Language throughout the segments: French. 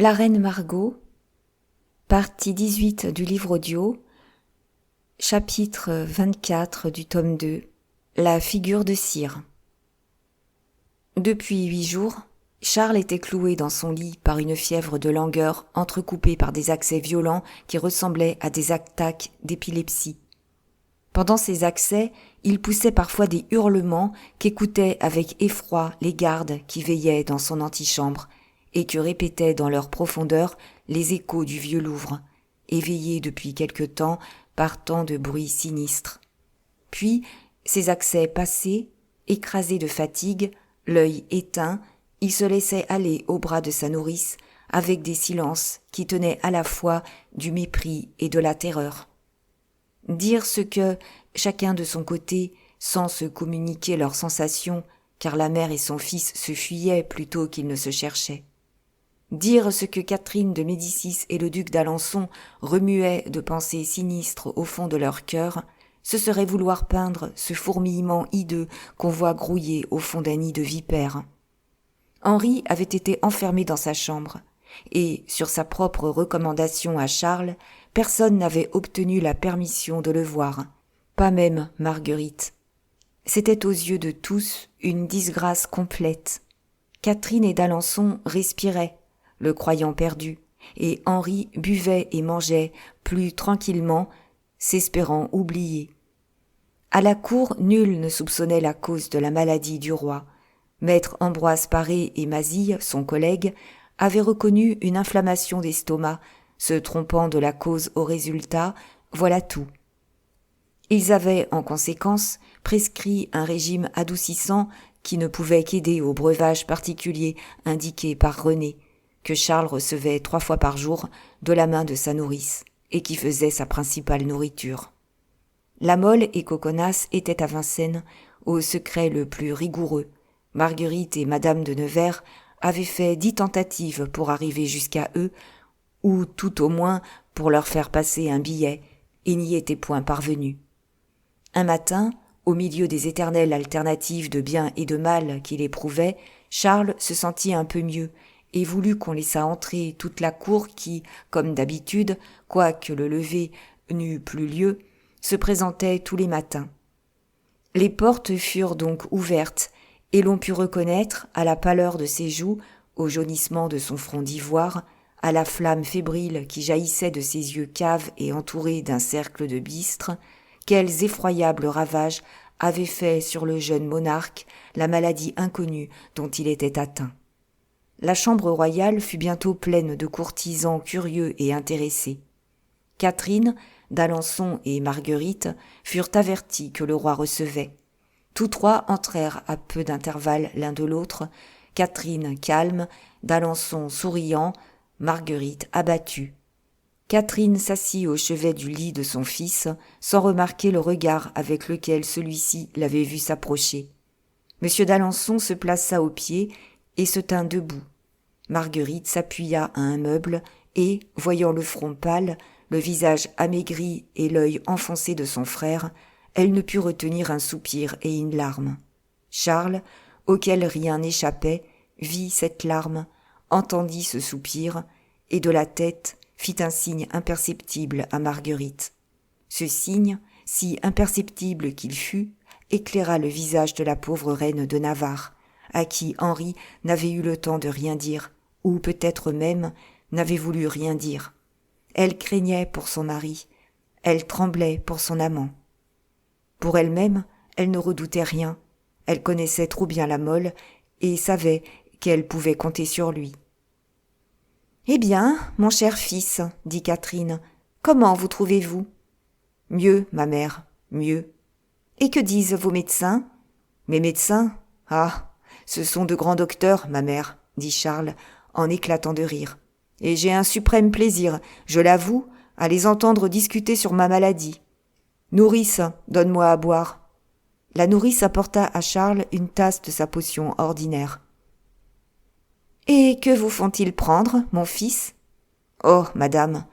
La reine Margot, partie 18 du livre audio, chapitre 24 du tome 2, la figure de cire. Depuis 8 jours, Charles était cloué dans son lit par une fièvre de langueur entrecoupée par des accès violents qui ressemblaient à des attaques d'épilepsie. Pendant ces accès, il poussait parfois des hurlements qu'écoutaient avec effroi les gardes qui veillaient dans son antichambre et que répétaient dans leur profondeur les échos du vieux Louvre, éveillés depuis quelque temps par tant de bruits sinistres. Puis, ces accès passés, écrasé de fatigue, l'œil éteint, il se laissait aller au bras de sa nourrice avec des silences qui tenaient à la fois du mépris et de la terreur. Dire ce que, chacun de son côté, sans se communiquer leurs sensations, car la mère et son fils se fuyaient plutôt qu'ils ne se cherchaient. Dire ce que Catherine de Médicis et le duc d'Alençon remuaient de pensées sinistres au fond de leur cœur, ce serait vouloir peindre ce fourmillement hideux qu'on voit grouiller au fond d'un nid de vipères. Henri avait été enfermé dans sa chambre, et, sur sa propre recommandation à Charles, personne n'avait obtenu la permission de le voir, pas même Marguerite. C'était aux yeux de tous une disgrâce complète. Catherine et d'Alençon respiraient, le croyant perdu, et Henri buvait et mangeait plus tranquillement, s'espérant oublié. À la cour, nul ne soupçonnait la cause de la maladie du roi. Maître Ambroise Paré et Mazille, son collègue, avaient reconnu une inflammation d'estomac, se trompant de la cause au résultat, voilà tout. Ils avaient, en conséquence, prescrit un régime adoucissant qui ne pouvait qu'aider au breuvage particulier indiqué par René, que Charles recevait 3 fois par jour de la main de sa nourrice, et qui faisait sa principale nourriture. La Mole et Coconas étaient à Vincennes, au secret le plus rigoureux. Marguerite et Madame de Nevers avaient fait 10 tentatives pour arriver jusqu'à eux, ou tout au moins pour leur faire passer un billet, et n'y étaient point parvenus. Un matin, au milieu des éternelles alternatives de bien et de mal qu'il éprouvait, Charles se sentit un peu mieux, et voulut qu'on laissât entrer toute la cour qui, comme d'habitude, quoique le lever n'eût plus lieu, se présentait tous les matins. Les portes furent donc ouvertes, et l'on put reconnaître, à la pâleur de ses joues, au jaunissement de son front d'ivoire, à la flamme fébrile qui jaillissait de ses yeux caves et entourés d'un cercle de bistres, quels effroyables ravages avaient fait sur le jeune monarque la maladie inconnue dont il était atteint. La chambre royale fut bientôt pleine de courtisans curieux et intéressés. Catherine, d'Alençon et Marguerite furent avertis que le roi recevait. Tous 3 entrèrent à peu d'intervalle l'un de l'autre, Catherine calme, d'Alençon souriant, Marguerite abattue. Catherine s'assit au chevet du lit de son fils, sans remarquer le regard avec lequel celui-ci l'avait vu s'approcher. Monsieur d'Alençon se plaça au pied et se tint debout. Marguerite s'appuya à un meuble et, voyant le front pâle, le visage amaigri et l'œil enfoncé de son frère, elle ne put retenir un soupir et une larme. Charles, auquel rien n'échappait, vit cette larme, entendit ce soupir, et de la tête fit un signe imperceptible à Marguerite. Ce signe, si imperceptible qu'il fût, éclaira le visage de la pauvre reine de Navarre, à qui Henri n'avait eu le temps de rien dire, ou peut-être même n'avait voulu rien dire. Elle craignait pour son mari, elle tremblait pour son amant. Pour elle-même, elle ne redoutait rien, elle connaissait trop bien la Mole et savait qu'elle pouvait compter sur lui. « Eh bien, mon cher fils, dit Catherine, comment vous trouvez-vous ? » ?»« Mieux, ma mère, mieux. »« Et que disent vos médecins ? » ?»« Mes médecins ? Ah, ce sont de grands docteurs, ma mère, dit Charles, en éclatant de rire. Et j'ai un suprême plaisir, je l'avoue, à les entendre discuter sur ma maladie. Nourrice, donne-moi à boire. La nourrice apporta à Charles une tasse de sa potion ordinaire. Et que vous font-ils prendre, mon fils ? Oh, madame,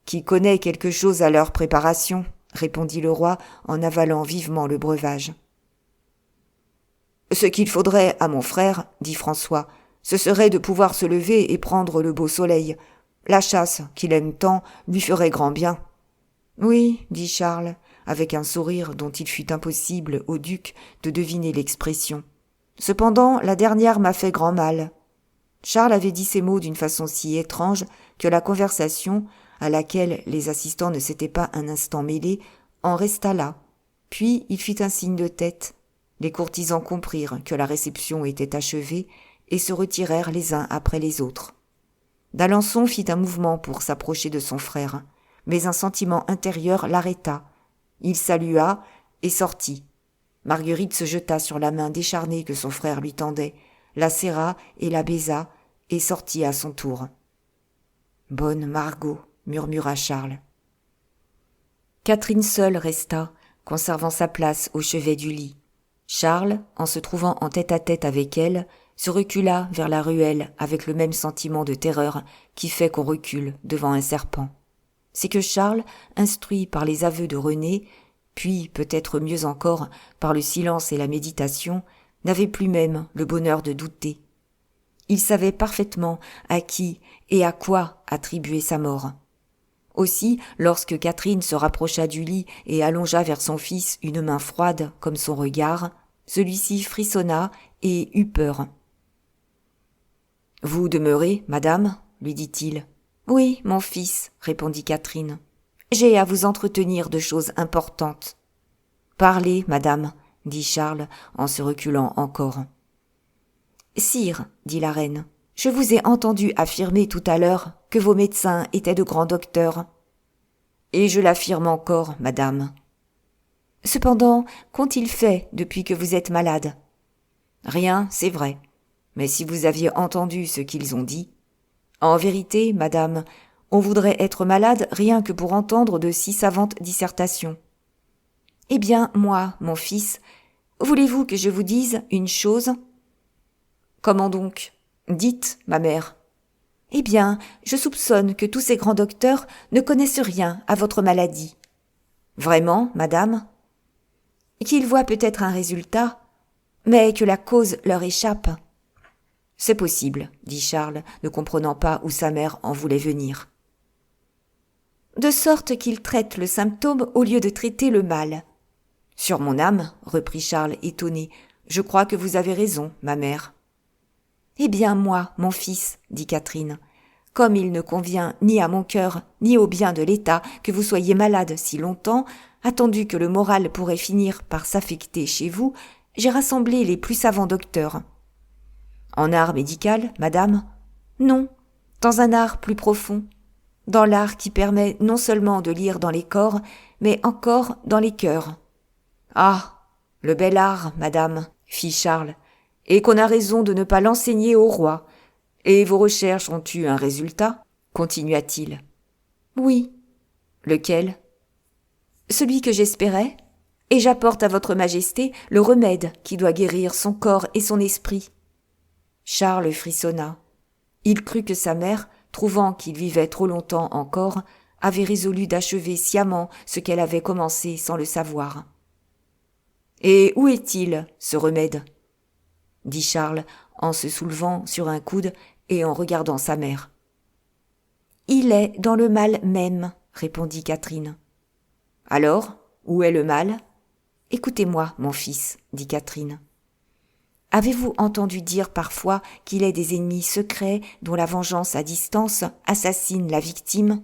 qui connaît quelque chose à leur préparation, répondit le roi en avalant vivement le breuvage. Ce qu'il faudrait à mon frère, dit François, Ce serait de pouvoir se lever et prendre le beau soleil. La chasse, qu'il aime tant, lui ferait grand bien. » « Oui, » dit Charles, avec un sourire dont il fut impossible au duc de deviner l'expression. « Cependant, la dernière m'a fait grand mal. » Charles avait dit ces mots d'une façon si étrange que la conversation, à laquelle les assistants ne s'étaient pas un instant mêlés, en resta là. Puis il fit un signe de tête. Les courtisans comprirent que la réception était achevée et se retirèrent les uns après les autres. D'Alençon fit un mouvement pour s'approcher de son frère, mais un sentiment intérieur l'arrêta. Il salua et sortit. Marguerite se jeta sur la main décharnée que son frère lui tendait, la serra et la baisa, et sortit à son tour. « Bonne Margot » murmura Charles. Catherine seule resta, conservant sa place au chevet du lit. Charles, en se trouvant en tête-à-tête avec elle, se recula vers la ruelle avec le même sentiment de terreur qui fait qu'on recule devant un serpent. C'est que Charles, instruit par les aveux de René, puis peut-être mieux encore par le silence et la méditation, n'avait plus même le bonheur de douter. Il savait parfaitement à qui et à quoi attribuer sa mort. Aussi, lorsque Catherine se rapprocha du lit et allongea vers son fils une main froide comme son regard, celui-ci frissonna et eut peur. « Vous demeurez, madame ?» lui dit-il. « Oui, mon fils, » répondit Catherine. « J'ai à vous entretenir de choses importantes. »« Parlez, madame, » dit Charles en se reculant encore. « Sire, » dit la reine, « je vous ai entendu affirmer tout à l'heure que vos médecins étaient de grands docteurs. »« Et je l'affirme encore, madame. »« Cependant, qu'ont-ils fait depuis que vous êtes malade ? » ?»« Rien, c'est vrai. Mais si vous aviez entendu ce qu'ils ont dit. En vérité, madame, on voudrait être malade rien que pour entendre de si savantes dissertations. »« Eh bien, moi, mon fils, voulez-vous que je vous dise une chose ? » ?»« Comment donc ? Dites, ma mère. »« Eh bien, je soupçonne que tous ces grands docteurs ne connaissent rien à votre maladie. »« Vraiment, madame ? » ?»« Qu'ils voient peut-être un résultat, mais que la cause leur échappe. »« C'est possible, » dit Charles, ne comprenant pas où sa mère en voulait venir. « De sorte qu'ils traitent le symptôme au lieu de traiter le mal. »« Sur mon âme, » reprit Charles étonné, « je crois que vous avez raison, ma mère. »« Eh bien, moi, mon fils, » dit Catherine, « comme il ne convient ni à mon cœur, ni au bien de l'État que vous soyez malade si longtemps, attendu que le moral pourrait finir par s'affecter chez vous, j'ai rassemblé les plus savants docteurs. »« En art médical, madame ? » ?»« Non, dans un art plus profond, dans l'art qui permet non seulement de lire dans les corps, mais encore dans les cœurs. »« Ah, le bel art, madame, » fit Charles, « et qu'on a raison de ne pas l'enseigner au roi. Et vos recherches ont eu un résultat ? » continua-t-il. « Oui. »« Lequel ? » ?»« Celui que j'espérais, et j'apporte à votre majesté le remède qui doit guérir son corps et son esprit. » Charles frissonna. Il crut que sa mère, trouvant qu'il vivait trop longtemps encore, avait résolu d'achever sciemment ce qu'elle avait commencé sans le savoir. « Et où est-il, ce remède ? » dit Charles en se soulevant sur un coude et en regardant sa mère. « Il est dans le mal même, » répondit Catherine. « Alors, où est le mal ? » ?»« Écoutez-moi, mon fils, » dit Catherine. « Avez-vous entendu dire parfois qu'il est des ennemis secrets dont la vengeance à distance assassine la victime ? »«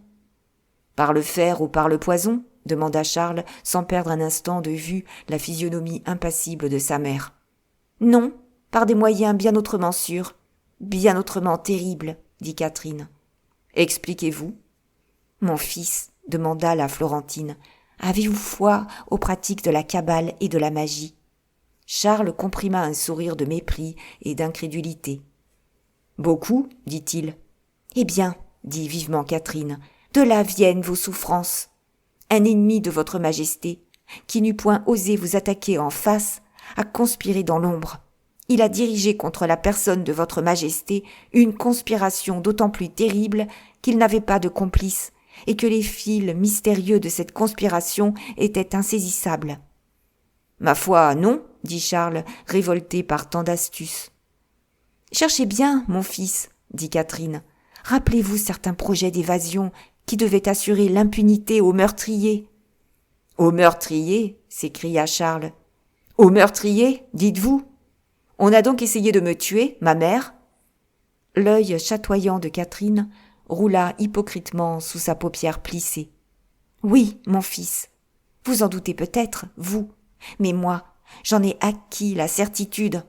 Par le fer ou par le poison ? » demanda Charles, sans perdre un instant de vue la physionomie impassible de sa mère. « Non, par des moyens bien autrement sûrs, bien autrement terribles, » dit Catherine. « Expliquez-vous. »« Mon fils, » demanda la Florentine, « avez-vous foi aux pratiques de la cabale et de la magie ?» Charles comprima un sourire de mépris et d'incrédulité. « Beaucoup, dit-il. »« Eh bien, » dit vivement Catherine, « de là viennent vos souffrances. Un ennemi de votre majesté, qui n'eût point osé vous attaquer en face, a conspiré dans l'ombre. Il a dirigé contre la personne de votre majesté une conspiration d'autant plus terrible qu'il n'avait pas de complice et que les fils mystérieux de cette conspiration étaient insaisissables. »« Ma foi, non, » dit Charles, révolté par tant d'astuce. « Cherchez bien, mon fils, dit Catherine. Rappelez-vous certains projets d'évasion qui devaient assurer l'impunité aux meurtriers. Aux meurtriers, s'écria Charles. Aux meurtriers, dites-vous? On a donc essayé de me tuer, ma mère? L'œil chatoyant de Catherine roula hypocritement sous sa paupière plissée. Oui, mon fils. Vous en doutez peut-être, vous. Mais moi, j'en ai acquis la certitude.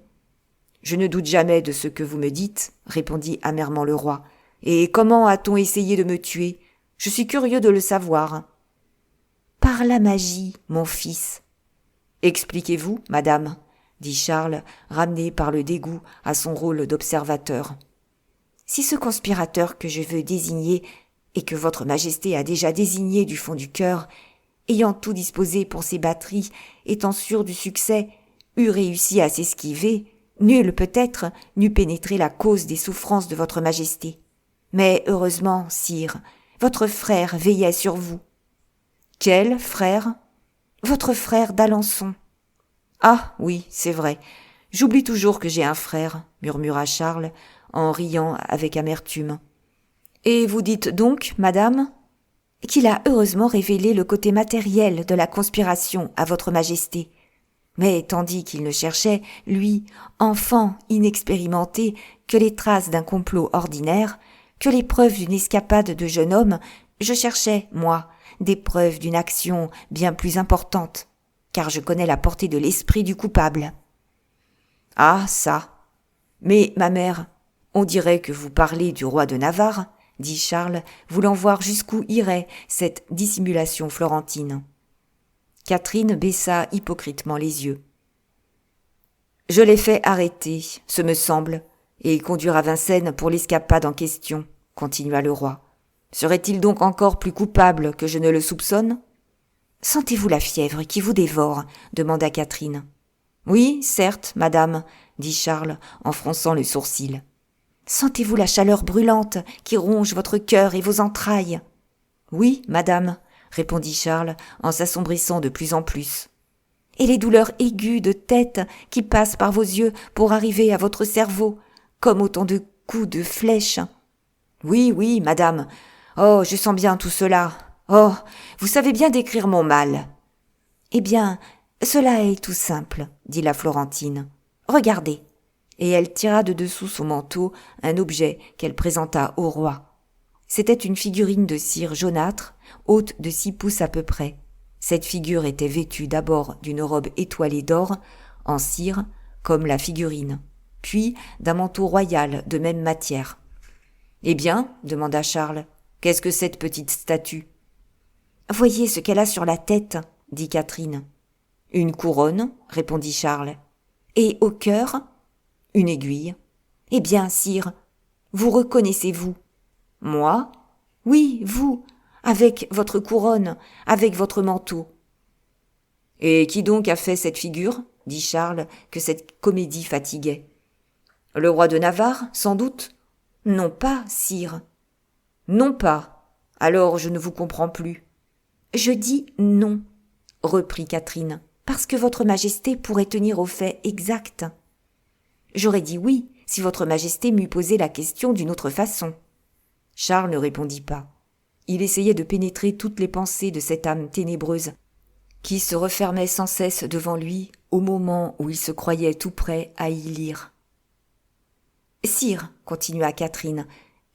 Je ne doute jamais de ce que vous me dites, répondit amèrement le roi. Et comment a-t-on essayé de me tuer? Je suis curieux de le savoir. Par la magie, mon fils. Expliquez-vous, madame, dit Charles, ramené par le dégoût à son rôle d'observateur. Si ce conspirateur que je veux désigner, et que votre majesté a déjà désigné du fond du cœur, ayant tout disposé pour ses batteries, étant sûr du succès, eût réussi à s'esquiver, nul peut-être n'eût pénétré la cause des souffrances de votre majesté. Mais heureusement, sire, votre frère veillait sur vous. Quel frère? Votre frère d'Alençon. Ah oui, c'est vrai. J'oublie toujours que j'ai un frère, murmura Charles, en riant avec amertume. Et vous dites donc, madame, qu'il a heureusement révélé le côté matériel de la conspiration à votre majesté. Mais tandis qu'il ne cherchait, lui, enfant inexpérimenté, que les traces d'un complot ordinaire, que les preuves d'une escapade de jeune homme, je cherchais, moi, des preuves d'une action bien plus importante, car je connais la portée de l'esprit du coupable. Ah, ça. Mais, ma mère, on dirait que vous parlez du roi de Navarre, dit Charles, voulant voir jusqu'où irait cette dissimulation florentine. Catherine baissa hypocritement les yeux. Je l'ai fait arrêter, ce me semble, et conduire à Vincennes pour l'escapade en question, continua le roi. Serait-il donc encore plus coupable que je ne le soupçonne? Sentez-vous la fièvre qui vous dévore? Demanda Catherine. Oui, certes, madame, dit Charles en fronçant le sourcil. Sentez-vous la chaleur brûlante qui ronge votre cœur et vos entrailles? Oui, madame, répondit Charles en s'assombrissant de plus en plus. Et les douleurs aiguës de tête qui passent par vos yeux pour arriver à votre cerveau, comme autant de coups de flèche? Oui, oui, madame. Oh, je sens bien tout cela. Oh, vous savez bien décrire mon mal. Eh bien, cela est tout simple, dit la Florentine. Regardez. Et elle tira de dessous son manteau un objet qu'elle présenta au roi. C'était une figurine de cire jaunâtre, haute de 6 pouces à peu près. Cette figure était vêtue d'abord d'une robe étoilée d'or, en cire, comme la figurine, puis d'un manteau royal de même matière. « Eh bien, demanda Charles, qu'est-ce que cette petite statue ?»« Voyez ce qu'elle a sur la tête, dit Catherine. »« Une couronne, répondit Charles. »« Et au cœur ?»« Une aiguille. »« Eh bien, sire, vous reconnaissez-vous ?»« Moi ? Oui, vous, avec votre couronne, avec votre manteau. »« Et qui donc a fait cette figure ?» dit Charles, que cette comédie fatiguait. « Le roi de Navarre, sans doute ?»« Non pas, sire. »« Non pas. Alors je ne vous comprends plus. »« Je dis non, reprit Catherine, parce que votre majesté pourrait tenir au fait exact. »« J'aurais dit oui, si votre majesté m'eût posé la question d'une autre façon. » Charles ne répondit pas. Il essayait de pénétrer toutes les pensées de cette âme ténébreuse qui se refermait sans cesse devant lui au moment où il se croyait tout prêt à y lire. « Sire, continua Catherine,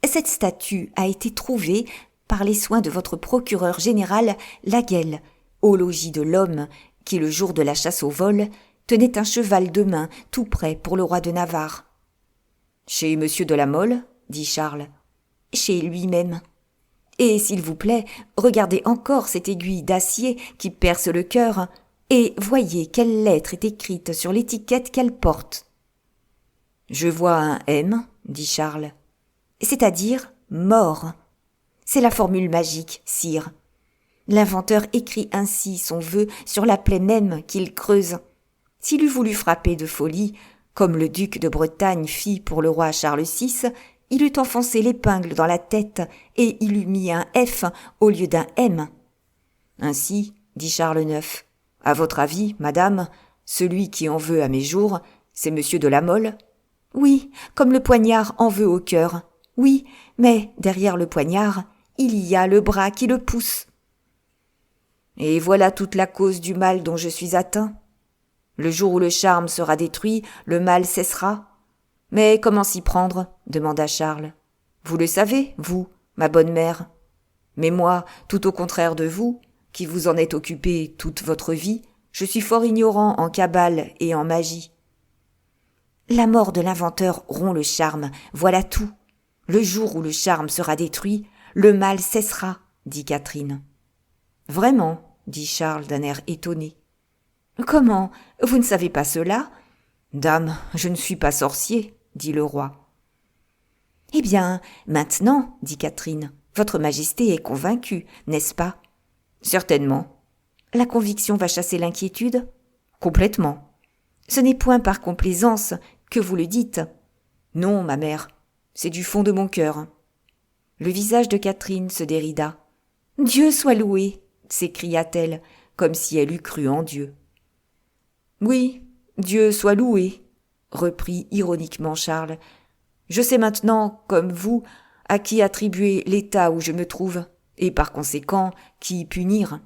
cette statue a été trouvée par les soins de votre procureur général Laguel, au logis de l'homme qui, le jour de la chasse au vol, tenait un cheval de main tout prêt pour le roi de Navarre. « Chez monsieur de la Mole, dit Charles. « Chez lui-même. Et s'il vous plaît, regardez encore cette aiguille d'acier qui perce le cœur, et voyez quelle lettre est écrite sur l'étiquette qu'elle porte. »« Je vois un M, dit Charles. »« C'est-à-dire mort. C'est la formule magique, sire. L'inventeur écrit ainsi son vœu sur la plaie même qu'il creuse. S'il eût voulu frapper de folie, comme le duc de Bretagne fit pour le roi Charles VI, il eût enfoncé l'épingle dans la tête et il eût mis un F au lieu d'un M. Ainsi, dit Charles IX, à votre avis, madame, celui qui en veut à mes jours, c'est monsieur de la Mole ? Oui, comme le poignard en veut au cœur. Oui, mais derrière le poignard, il y a le bras qui le pousse. Et voilà toute la cause du mal dont je suis atteint. Le jour où le charme sera détruit, le mal cessera. Mais comment s'y prendre ? Demanda Charles. Vous le savez, vous, ma bonne mère. Mais moi, tout au contraire de vous, qui vous en êtes occupé toute votre vie, je suis fort ignorant en cabale et en magie. La mort de l'inventeur rompt le charme, voilà tout. Le jour où le charme sera détruit, le mal cessera, dit Catherine. Vraiment, dit Charles d'un air étonné. Comment ? Vous ne savez pas cela ? Dame, je ne suis pas sorcier, dit le roi. Eh bien, maintenant, dit Catherine, votre majesté est convaincue, n'est-ce pas ? Certainement. La conviction va chasser l'inquiétude ? Complètement. Ce n'est point par complaisance que vous le dites. Non, ma mère, c'est du fond de mon cœur. Le visage de Catherine se dérida. Dieu soit loué, s'écria-t-elle, comme si elle eût cru en Dieu. Oui, Dieu soit loué, reprit ironiquement Charles. Je sais maintenant, comme vous, à qui attribuer l'état où je me trouve, et par conséquent, qui punir.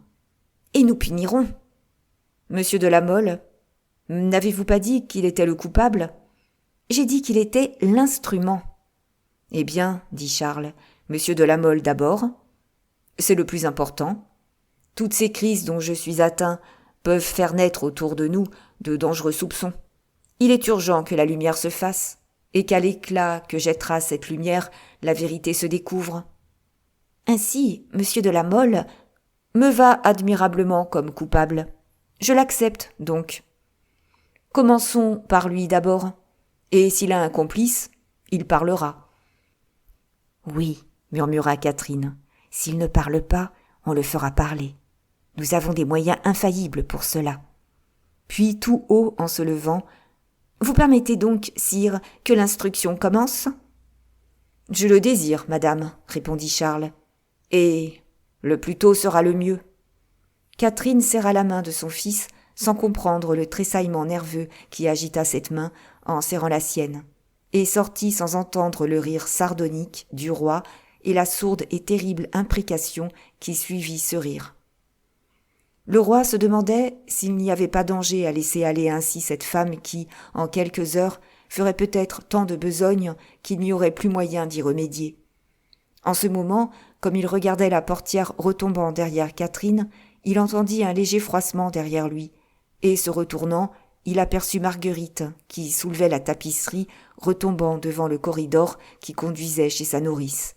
Et nous punirons. Monsieur de la Mole, n'avez-vous pas dit qu'il était le coupable ? J'ai dit qu'il était l'instrument. Eh bien, dit Charles, monsieur de la Mole d'abord. C'est le plus important. Toutes ces crises dont je suis atteint peuvent faire naître autour de nous de dangereux soupçons. Il est urgent que la lumière se fasse, et qu'à l'éclat que jettera cette lumière, la vérité se découvre. Ainsi, monsieur de la Mole me va admirablement comme coupable. Je l'accepte, donc. Commençons par lui d'abord, et s'il a un complice, il parlera. Oui, murmura Catherine, s'il ne parle pas, on le fera parler. Nous avons des moyens infaillibles pour cela. Puis tout haut, en se levant, « Vous permettez donc, sire, que l'instruction commence ?»« Je le désire, madame, répondit Charles. Et le plus tôt sera le mieux. » Catherine serra la main de son fils, sans comprendre le tressaillement nerveux qui agita cette main en serrant la sienne, et sortit sans entendre le rire sardonique du roi et la sourde et terrible imprécation qui suivit ce rire. Le roi se demandait s'il n'y avait pas danger à laisser aller ainsi cette femme qui, en quelques heures, ferait peut-être tant de besogne qu'il n'y aurait plus moyen d'y remédier. En ce moment, comme il regardait la portière retombant derrière Catherine, il entendit un léger froissement derrière lui, et se retournant, il aperçut Marguerite qui soulevait la tapisserie retombant devant le corridor qui conduisait chez sa nourrice.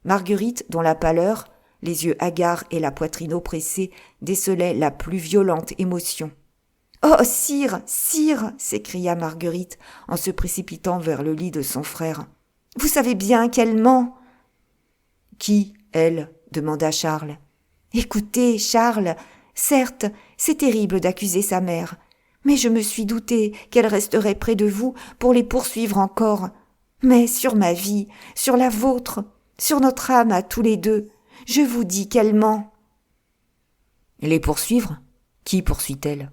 Marguerite, dont la pâleur, les yeux hagards et la poitrine oppressée, décelaient la plus violente émotion. « Oh, sire, sire !» s'écria Marguerite en se précipitant vers le lit de son frère. « Vous savez bien qu'elle ment !»« Qui, elle ?» demanda Charles. « Écoutez, Charles, certes, c'est terrible d'accuser sa mère, mais je me suis douté qu'elle resterait près de vous pour les poursuivre encore. Mais sur ma vie, sur la vôtre, sur notre âme à tous les deux, je vous dis qu'elle ment. » « Les poursuivre ? Qui poursuit-elle »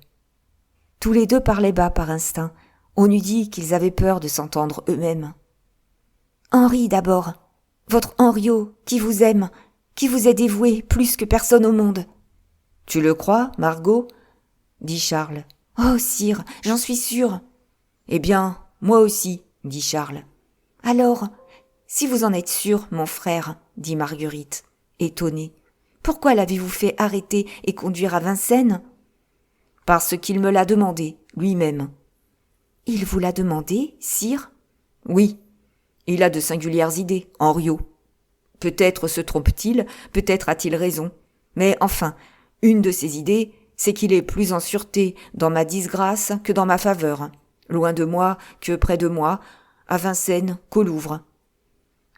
Tous les deux parlaient bas par instinct. On eût dit qu'ils avaient peur de s'entendre eux-mêmes. « Henri d'abord, votre Henriot, qui vous aime, qui vous est dévoué plus que personne au monde. »« Tu le crois, Margot ?» dit Charles. « Oh, sire, j'en suis sûre. »« Eh bien, moi aussi, » dit Charles. « Alors, si vous en êtes sûr, mon frère, » dit Marguerite, étonnée, « pourquoi l'avez-vous fait arrêter et conduire à Vincennes ?»« Parce qu'il me l'a demandé, lui-même. »« Il vous l'a demandé, sire ?»« Oui, il a de singulières idées, Henriot. Peut-être se trompe-t-il, peut-être a-t-il raison. Mais enfin, une de ses idées, c'est qu'il est plus en sûreté dans ma disgrâce que dans ma faveur, loin de moi que près de moi, à Vincennes qu'au Louvre. »«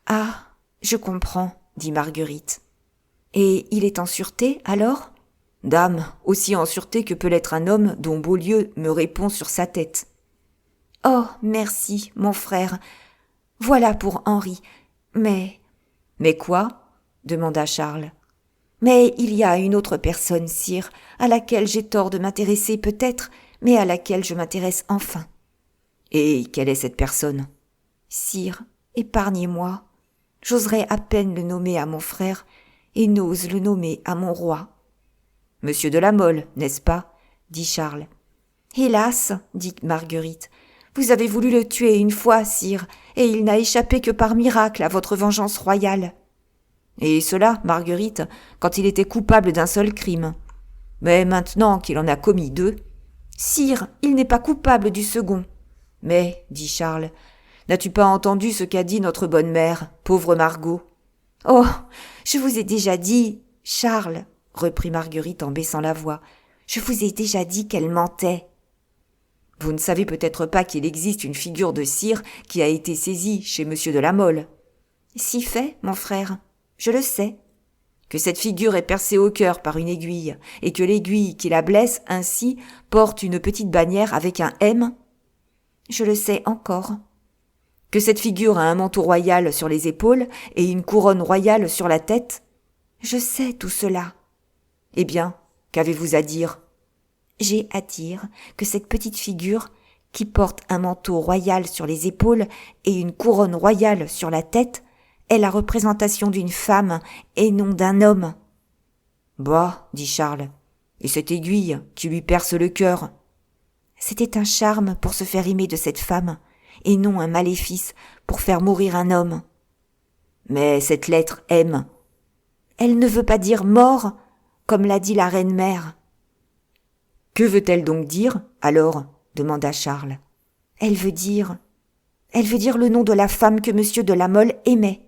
Ah, je comprends, » dit Marguerite. « Et il est en sûreté, alors ?»« Dame, aussi en sûreté que peut l'être un homme dont Beaulieu me répond sur sa tête. »« Oh, merci, mon frère. Voilà pour Henri. Mais... »« Mais quoi ?» demanda Charles. « Mais il y a une autre personne, sire, à laquelle j'ai tort de m'intéresser peut-être, mais à laquelle je m'intéresse enfin. » Et quelle est cette personne ? Sire, épargnez-moi. J'oserais à peine le nommer à mon frère, et n'ose le nommer à mon roi. Monsieur de la Mole, n'est-ce pas ? Dit Charles. Hélas, dit Marguerite, vous avez voulu le tuer une fois, sire, et il n'a échappé que par miracle à votre vengeance royale. Et cela, Marguerite, quand il était coupable d'un seul crime. Mais maintenant qu'il en a commis 2... Sire, il n'est pas coupable du second. Mais, dit Charles, n'as-tu pas entendu ce qu'a dit notre bonne mère, pauvre Margot ? Oh, je vous ai déjà dit, Charles, reprit Marguerite en baissant la voix, je vous ai déjà dit qu'elle mentait. Vous ne savez peut-être pas qu'il existe une figure de cire qui a été saisie chez monsieur de la Mole. Si fait, mon frère, je le sais. Que cette figure est percée au cœur par une aiguille, et que l'aiguille qui la blesse ainsi porte une petite bannière avec un M. Je le sais encore. Que cette figure a un manteau royal sur les épaules et une couronne royale sur la tête. Je sais tout cela. Eh bien, qu'avez-vous à dire ? J'ai à dire que cette petite figure, qui porte un manteau royal sur les épaules et une couronne royale sur la tête, est la représentation d'une femme et non d'un homme. Bah, dit Charles, et cette aiguille qui lui perce le cœur ? C'était un charme pour se faire aimer de cette femme, et non un maléfice pour faire mourir un homme. Mais cette lettre M, elle ne veut pas dire mort, comme l'a dit la reine-mère. Que veut-elle donc dire, alors ? Demanda Charles. Elle veut dire le nom de la femme que monsieur de la Mole aimait.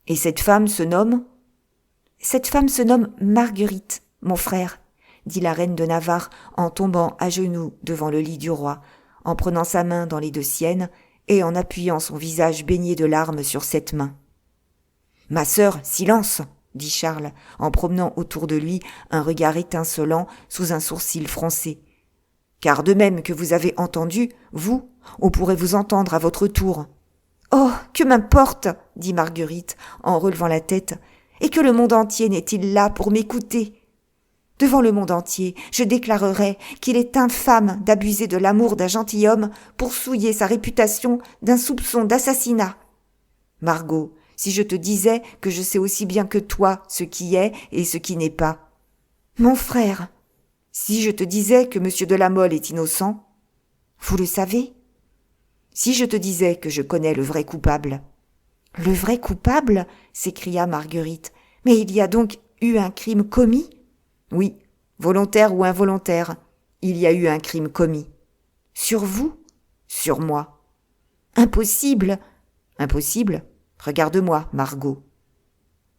Et cette femme se nomme ? Cette femme se nomme Marguerite, mon frère, dit la reine de Navarre en tombant à genoux devant le lit du roi, en prenant sa main dans les 2 siennes et en appuyant son visage baigné de larmes sur cette main. « Ma sœur, silence !» dit Charles, en promenant autour de lui un regard étincelant sous un sourcil froncé. « Car de même que vous avez entendu, vous, on pourrait vous entendre à votre tour. » « Oh, que m'importe !» dit Marguerite, en relevant la tête. « Et que le monde entier n'est-il là pour m'écouter ? Devant le monde entier, je déclarerai qu'il est infâme d'abuser de l'amour d'un gentilhomme pour souiller sa réputation d'un soupçon d'assassinat. Margot, si je te disais que je sais aussi bien que toi ce qui est et ce qui n'est pas. Mon frère, si je te disais que monsieur de la Mole est innocent. Vous le savez ? Si je te disais que je connais le vrai coupable. Le vrai coupable ? S'écria Marguerite. Mais il y a donc eu un crime commis ? Oui, volontaire ou involontaire, il y a eu un crime commis. Sur vous ? Sur moi. Impossible ! Impossible ? Regarde-moi, Margot.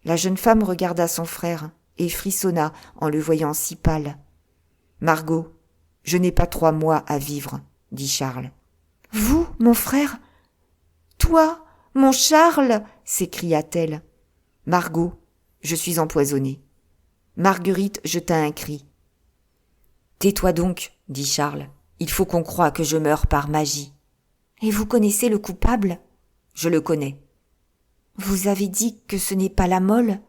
La jeune femme regarda son frère et frissonna en le voyant si pâle. Margot, je n'ai pas 3 mois à vivre, dit Charles. Vous, mon frère ? Toi, mon Charles ? S'écria-t-elle. Margot, je suis empoisonnée. Marguerite jeta un cri. Tais-toi donc, dit Charles. Il faut qu'on croie que je meurs par magie. Et vous connaissez le coupable ? Je le connais. Vous avez dit que ce n'est pas la Mole ?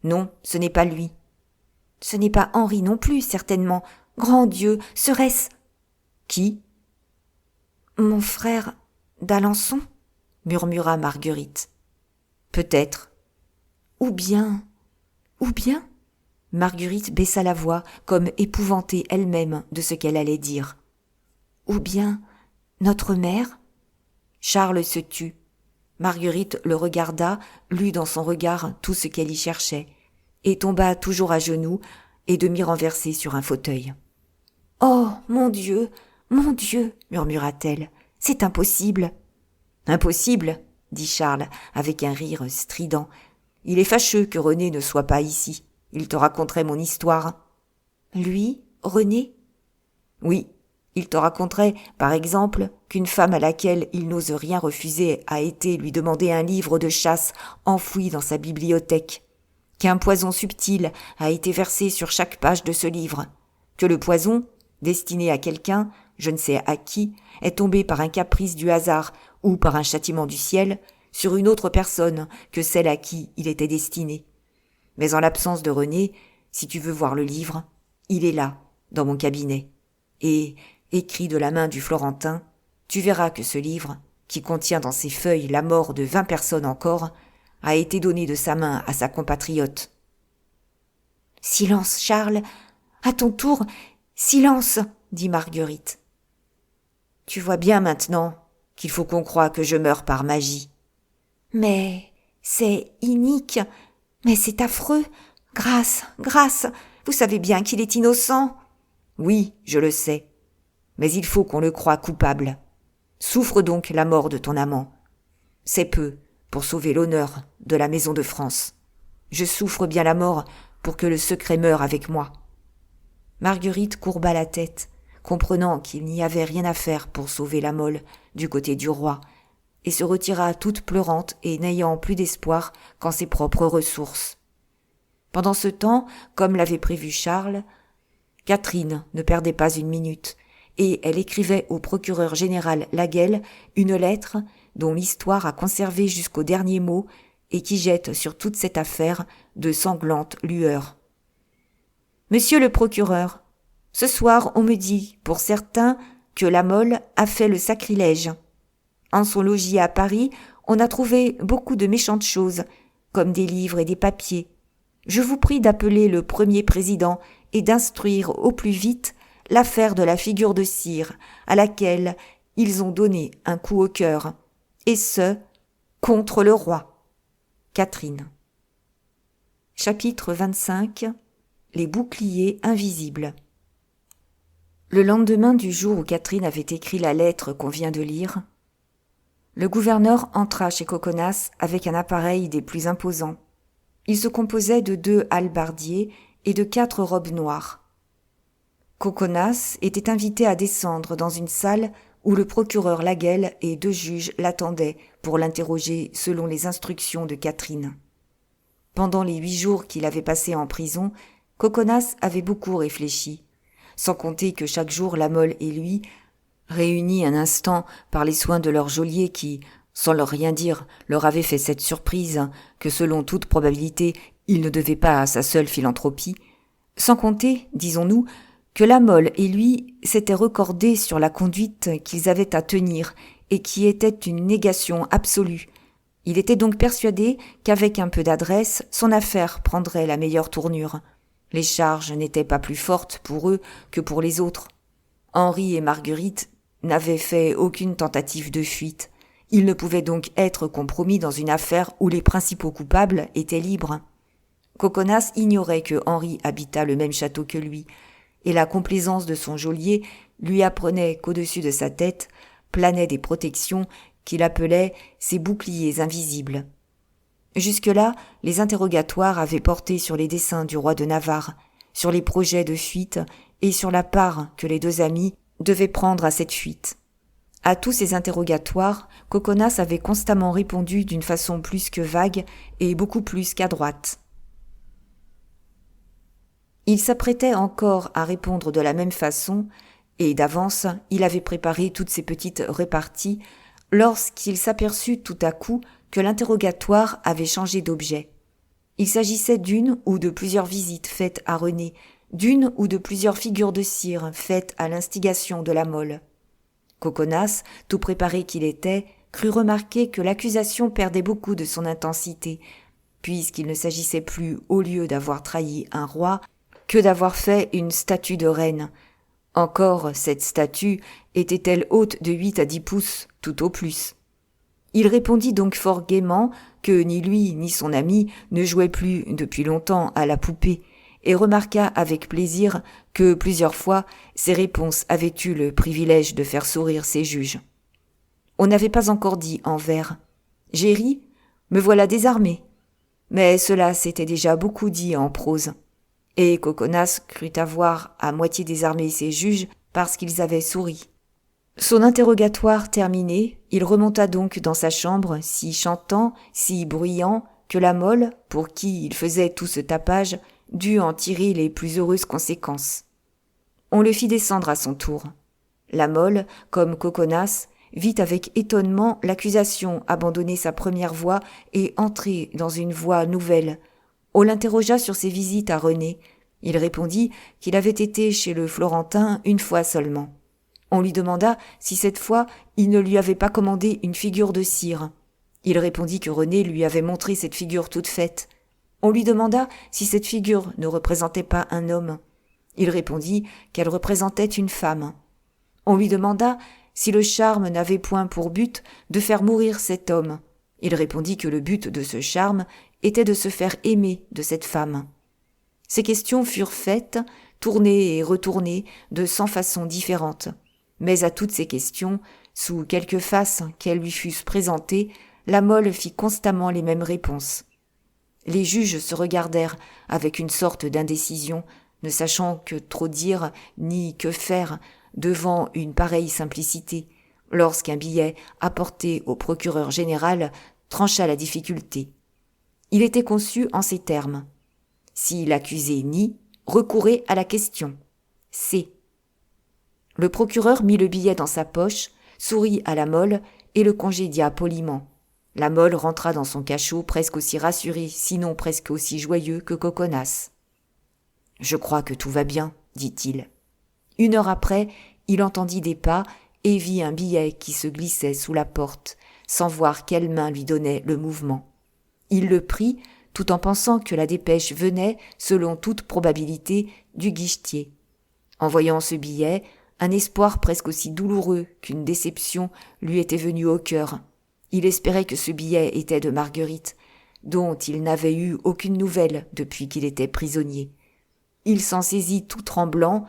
Non, ce n'est pas lui. Ce n'est pas Henri non plus, certainement. Grand Dieu, serait-ce... Qui ? Mon frère d'Alençon ? Murmura Marguerite. Peut-être. Ou bien... Marguerite baissa la voix, comme épouvantée elle-même de ce qu'elle allait dire. Ou bien notre mère ? Charles se tut. Marguerite le regarda, lut dans son regard tout ce qu'elle y cherchait, et tomba toujours à genoux et demi-renversée sur un fauteuil. « Oh, mon Dieu, murmura-t-elle, c'est impossible. »« Impossible, dit Charles avec un rire strident. Il est fâcheux que René ne soit pas ici. Il te raconterait mon histoire. »« Lui, René ? » ?»« Oui, il te raconterait, par exemple, qu'une femme à laquelle il n'ose rien refuser a été lui demander un livre de chasse enfoui dans sa bibliothèque, qu'un poison subtil a été versé sur chaque page de ce livre, que le poison, destiné à quelqu'un, je ne sais à qui, est tombé par un caprice du hasard ou par un châtiment du ciel sur une autre personne que celle à qui il était destiné. Mais en l'absence de René, si tu veux voir le livre, il est là, dans mon cabinet, et, écrit de la main du Florentin, Tu verras que ce livre, qui contient dans ses feuilles la mort de 20 personnes encore, a été donné de sa main à sa compatriote. »« Silence, Charles. À ton tour, silence, dit Marguerite. »« Tu vois bien maintenant qu'il faut qu'on croie que je meurs par magie. »« Mais c'est inique. Mais c'est affreux. Grâce, grâce, vous savez bien qu'il est innocent. » »« Oui, je le sais. Mais il faut qu'on le croie coupable. Souffre donc la mort de ton amant. C'est peu pour sauver l'honneur de la maison de France. Je souffre bien la mort pour que le secret meure avec moi. » Marguerite courba la tête, comprenant qu'il n'y avait rien à faire pour sauver la Mole du côté du roi, et se retira toute pleurante et n'ayant plus d'espoir qu'en ses propres ressources. Pendant ce temps, comme l'avait prévu Charles, Catherine ne perdait pas une minute, et elle écrivait au procureur général Laguelle une lettre dont l'histoire a conservé jusqu'au dernier mot et qui jette sur toute cette affaire de sanglantes lueurs. « Monsieur le procureur, ce soir on me dit, pour certain, que la Mole a fait le sacrilège. En son logis à Paris, on a trouvé beaucoup de méchantes choses, comme des livres et des papiers. Je vous prie d'appeler le premier président et d'instruire au plus vite l'affaire de la figure de cire à laquelle ils ont donné un coup au cœur, et ce, contre le roi. Catherine. » Chapitre 25. Les boucliers invisibles. Le lendemain du jour où Catherine avait écrit la lettre qu'on vient de lire, le gouverneur entra chez Coconas avec un appareil des plus imposants. Il se composait de 2 hallebardiers et de 4 robes noires. Coconas était invité à descendre dans une salle où le procureur Laguelle et 2 juges l'attendaient pour l'interroger selon les instructions de Catherine. Pendant les 8 jours qu'il avait passés en prison, Coconas avait beaucoup réfléchi, sans compter que chaque jour la Mole et lui, réunis un instant par les soins de leur geôlier qui, sans leur rien dire, leur avait fait cette surprise que selon toute probabilité il ne devait pas à sa seule philanthropie, sans compter, disons-nous, que la Mole et lui s'étaient recordés sur la conduite qu'ils avaient à tenir et qui était une négation absolue. Il était donc persuadé qu'avec un peu d'adresse, son affaire prendrait la meilleure tournure. Les charges n'étaient pas plus fortes pour eux que pour les autres. Henri et Marguerite n'avaient fait aucune tentative de fuite. Ils ne pouvaient donc être compromis dans une affaire où les principaux coupables étaient libres. Coconas ignorait que Henri habitât le même château que lui, et la complaisance de son geôlier lui apprenait qu'au-dessus de sa tête planaient des protections qu'il appelait ses boucliers invisibles. Jusque-là, les interrogatoires avaient porté sur les desseins du roi de Navarre, sur les projets de fuite et sur la part que les 2 amis devaient prendre à cette fuite. À tous ces interrogatoires, Coconas avait constamment répondu d'une façon plus que vague et beaucoup plus qu'adroite. Il s'apprêtait encore à répondre de la même façon, et d'avance il avait préparé toutes ces petites réparties, lorsqu'il s'aperçut tout à coup que l'interrogatoire avait changé d'objet. Il s'agissait d'une ou de plusieurs visites faites à René, d'une ou de plusieurs figures de cire faites à l'instigation de la Mole. Coconas, tout préparé qu'il était, crut remarquer que l'accusation perdait beaucoup de son intensité, puisqu'il ne s'agissait plus, au lieu d'avoir trahi un roi, que d'avoir fait une statue de reine. Encore, cette statue était-elle haute de 8 à 10 pouces, tout au plus. Il répondit donc fort gaiement que ni lui ni son ami ne jouaient plus depuis longtemps à la poupée, et remarqua avec plaisir que plusieurs fois ses réponses avaient eu le privilège de faire sourire ses juges. On n'avait pas encore dit en vers « J'ai ri, me voilà désarmé », mais cela s'était déjà beaucoup dit en prose, et Coconas crut avoir à moitié désarmé ses juges parce qu'ils avaient souri. Son interrogatoire terminé, il remonta donc dans sa chambre, si chantant, si bruyant, que la Mole, pour qui il faisait tout ce tapage, dut en tirer les plus heureuses conséquences. On le fit descendre à son tour. La Mole, comme Coconas, vit avec étonnement l'accusation abandonner sa première voie et entrer dans une voie nouvelle. On l'interrogea sur ses visites à René. Il répondit qu'il avait été chez le Florentin une fois seulement. On lui demanda si cette fois il ne lui avait pas commandé une figure de cire. Il répondit que René lui avait montré cette figure toute faite. On lui demanda si cette figure ne représentait pas un homme. Il répondit qu'elle représentait une femme. On lui demanda si le charme n'avait point pour but de faire mourir cet homme. Il répondit que le but de ce charme était de se faire aimer de cette femme. Ces questions furent faites, tournées et retournées de 100 façons différentes. Mais à toutes ces questions, sous quelque face qu'elles lui fussent présentées, la Mole fit constamment les mêmes réponses. Les juges se regardèrent avec une sorte d'indécision, ne sachant que trop dire ni que faire devant une pareille simplicité, lorsqu'un billet apporté au procureur général trancha la difficulté. Il était conçu en ces termes. Si l'accusé nie, recourez à la question. C. Le procureur mit le billet dans sa poche, sourit à la Mole et le congédia poliment. La Mole rentra dans son cachot presque aussi rassuré, sinon presque aussi joyeux que Coconas. « Je crois que tout va bien, dit-il. » 1 heure après, il entendit des pas et vit un billet qui se glissait sous la porte, sans voir quelle main lui donnait le mouvement. Il le prit, tout en pensant que la dépêche venait, selon toute probabilité, du guichetier. En voyant ce billet, un espoir presque aussi douloureux qu'une déception lui était venu au cœur. Il espérait que ce billet était de Marguerite, dont il n'avait eu aucune nouvelle depuis qu'il était prisonnier. Il s'en saisit tout tremblant,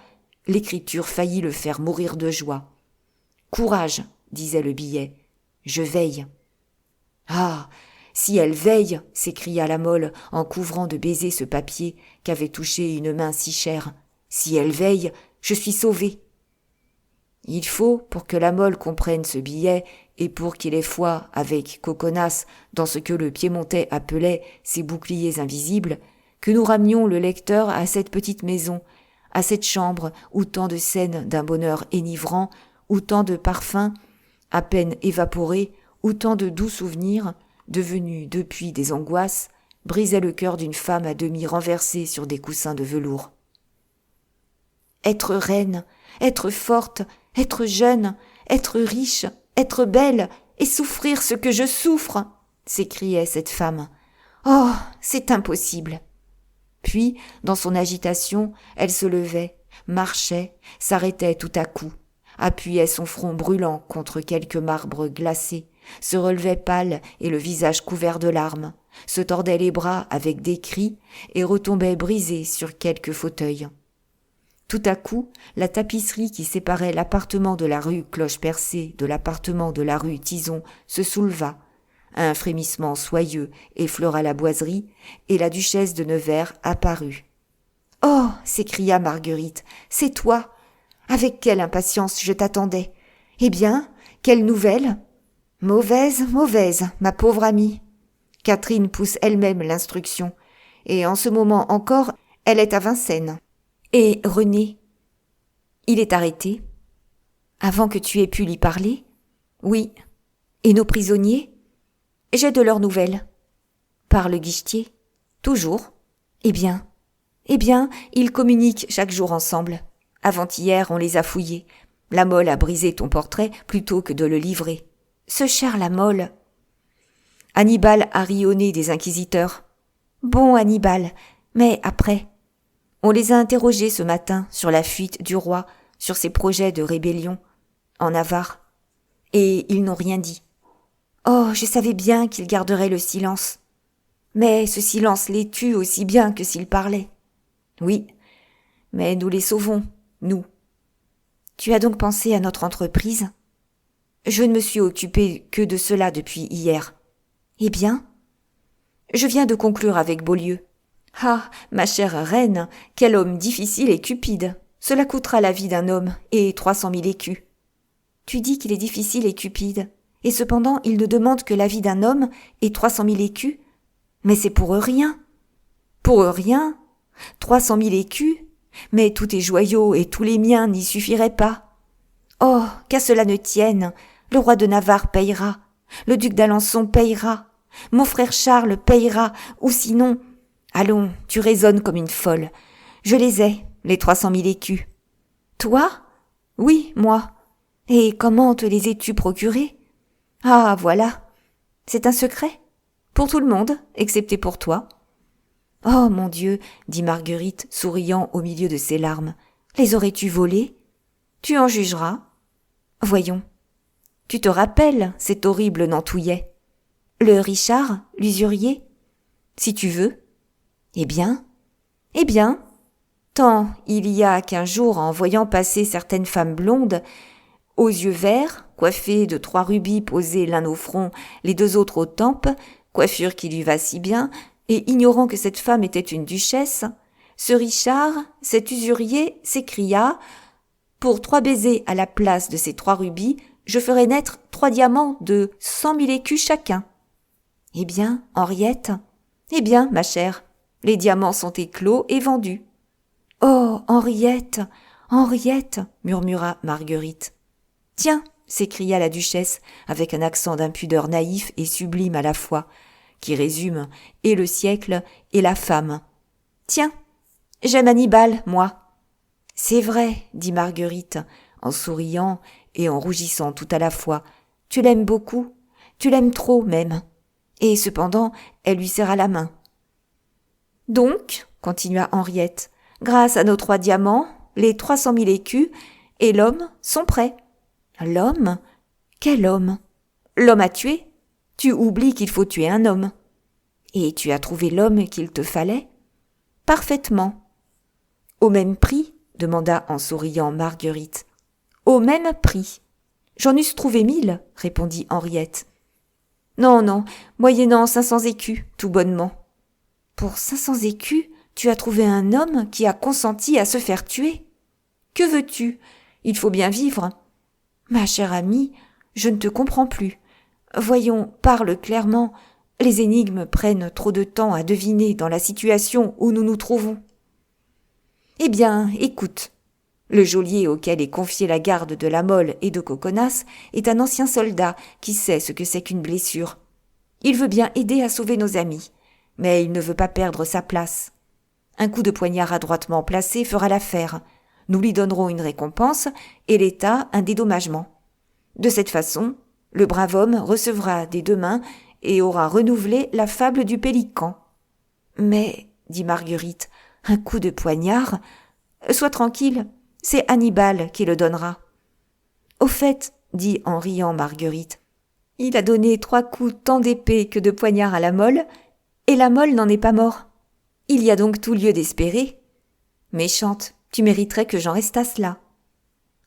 l'écriture faillit le faire mourir de joie. « Courage, disait le billet, je veille. »« Ah, si elle veille, s'écria la Mole en couvrant de baisers ce papier qu'avait touché une main si chère. Si elle veille, je suis sauvé. » Il faut, pour que la Mole comprenne ce billet et pour qu'il ait foi avec Coconas dans ce que le Piémontais appelait ses boucliers invisibles, que nous ramenions le lecteur à cette petite maison, à cette chambre où tant de scènes d'un bonheur enivrant, où tant de parfums à peine évaporés, où tant de doux souvenirs, devenus depuis des angoisses, brisaient le cœur d'une femme à demi renversée sur des coussins de velours. Être reine, être forte, être jeune, être riche, être belle et souffrir ce que je souffre, s'écriait cette femme. Oh, c'est impossible. Puis, dans son agitation, elle se levait, marchait, s'arrêtait tout à coup, appuyait son front brûlant contre quelque marbre glacé, se relevait pâle et le visage couvert de larmes, se tordait les bras avec des cris et retombait brisée sur quelque fauteuil. Tout à coup, la tapisserie qui séparait l'appartement de la rue Cloche-Percée de l'appartement de la rue Tison se souleva. Un frémissement soyeux effleura la boiserie et la duchesse de Nevers apparut. « Oh !» s'écria Marguerite, « c'est toi ! Avec quelle impatience je t'attendais ! Eh bien, quelle nouvelle ?»« Mauvaise, mauvaise, ma pauvre amie. Catherine pousse elle-même l'instruction, et en ce moment encore, elle est à Vincennes. » « Et René ? Il est arrêté ? Avant que tu aies pu lui parler ? Oui. Et nos prisonniers ? J'ai de leurs nouvelles. Par le guichetier ? Toujours. Eh bien, ils communiquent chaque jour ensemble. Avant-hier, on les a fouillés. La Mole a brisé ton portrait plutôt que de le livrer. Ce cher la Mole. Hannibal a rionné des inquisiteurs. Bon Hannibal, mais après ? On les a interrogés ce matin sur la fuite du roi, sur ses projets de rébellion, en Navarre. Et ils n'ont rien dit. Oh, je savais bien qu'ils garderaient le silence. Mais ce silence les tue aussi bien que s'ils parlaient. Oui, mais nous les sauvons, nous. Tu as donc pensé à notre entreprise ? Je ne me suis occupée que de cela depuis hier. Eh bien ? Je viens de conclure avec Beaulieu. Ah, ma chère reine, quel homme difficile et cupide. Cela coûtera la vie d'un homme et 300 000 écus. Tu dis qu'il est difficile et cupide, et cependant il ne demande que la vie d'un homme et 300 000 écus. Mais c'est pour eux rien. Pour eux rien. 300 000 écus. Mais tous tes joyaux et tous les miens n'y suffiraient pas. Oh, qu'à cela ne tienne, le roi de Navarre payera, le duc d'Alençon payera, mon frère Charles payera, ou sinon... Allons, tu raisonnes comme une folle. Je les ai, les 300 000 écus. Toi ? Oui, moi. Et comment te les es-tu procurés? Ah, voilà. C'est un secret? Pour tout le monde, excepté pour toi. Oh, mon Dieu, dit Marguerite, souriant au milieu de ses larmes. Les aurais-tu volés? Tu en jugeras. Voyons. Tu te rappelles cet horrible Nantouillet? Le Richard, l'usurier? Si tu veux. Eh bien? Tant il y a qu'un jour, en voyant passer certaines femmes blondes, aux yeux verts, coiffées de 3 rubis posés l'un au front, les 2 autres aux tempes, coiffure qui lui va si bien, et ignorant que cette femme était une duchesse, ce Richard, cet usurier, s'écria « Pour 3 baisers à la place de ces 3 rubis, je ferai naître 3 diamants de 100 000 écus chacun. » Eh bien, Henriette? Eh bien, ma chère, les diamants sont éclos et vendus. « Oh, Henriette, Henriette !» murmura Marguerite. « Tiens !» s'écria la duchesse avec un accent d'impudeur naïf et sublime à la fois, qui résume et le siècle et la femme. « Tiens, j'aime Annibal, moi. »« C'est vrai, » dit Marguerite, en souriant et en rougissant tout à la fois. « Tu l'aimes beaucoup, tu l'aimes trop même. » Et cependant, elle lui serra la main. « Donc, » continua Henriette, « grâce à nos 3 diamants, les 300 000 écus et l'homme sont prêts. » L'homme? Quel homme? L'homme à tuer? Tu oublies qu'il faut tuer un homme. Et tu as trouvé l'homme qu'il te fallait? Parfaitement. Au même prix? Demanda en souriant Marguerite. Au même prix. J'en eusse trouvé 1000, répondit Henriette. Non, moyennant 500 écus, tout bonnement. Pour 500 écus, tu as trouvé un homme qui a consenti à se faire tuer? Que veux-tu? Il faut bien vivre. Ma chère amie, je ne te comprends plus. Voyons, parle clairement. Les énigmes prennent trop de temps à deviner dans la situation où nous nous trouvons. Eh bien, écoute. Le geôlier auquel est confiée la garde de La Mole et de Coconas est un ancien soldat qui sait ce que c'est qu'une blessure. Il veut bien aider à sauver nos amis, mais il ne veut pas perdre sa place. Un coup de poignard adroitement placé fera l'affaire. Nous lui donnerons une récompense et l'État un dédommagement. De cette façon, le brave homme recevra des 2 mains et aura renouvelé la fable du pélican. Mais, dit Marguerite, un coup de poignard? Sois tranquille, c'est Annibal qui le donnera. Au fait, dit en riant Marguerite, il a donné 3 coups tant d'épée que de poignard à La Mole, et La Mole n'en est pas mort. Il y a donc tout lieu d'espérer. Méchante, tu mériterais que j'en restasse là.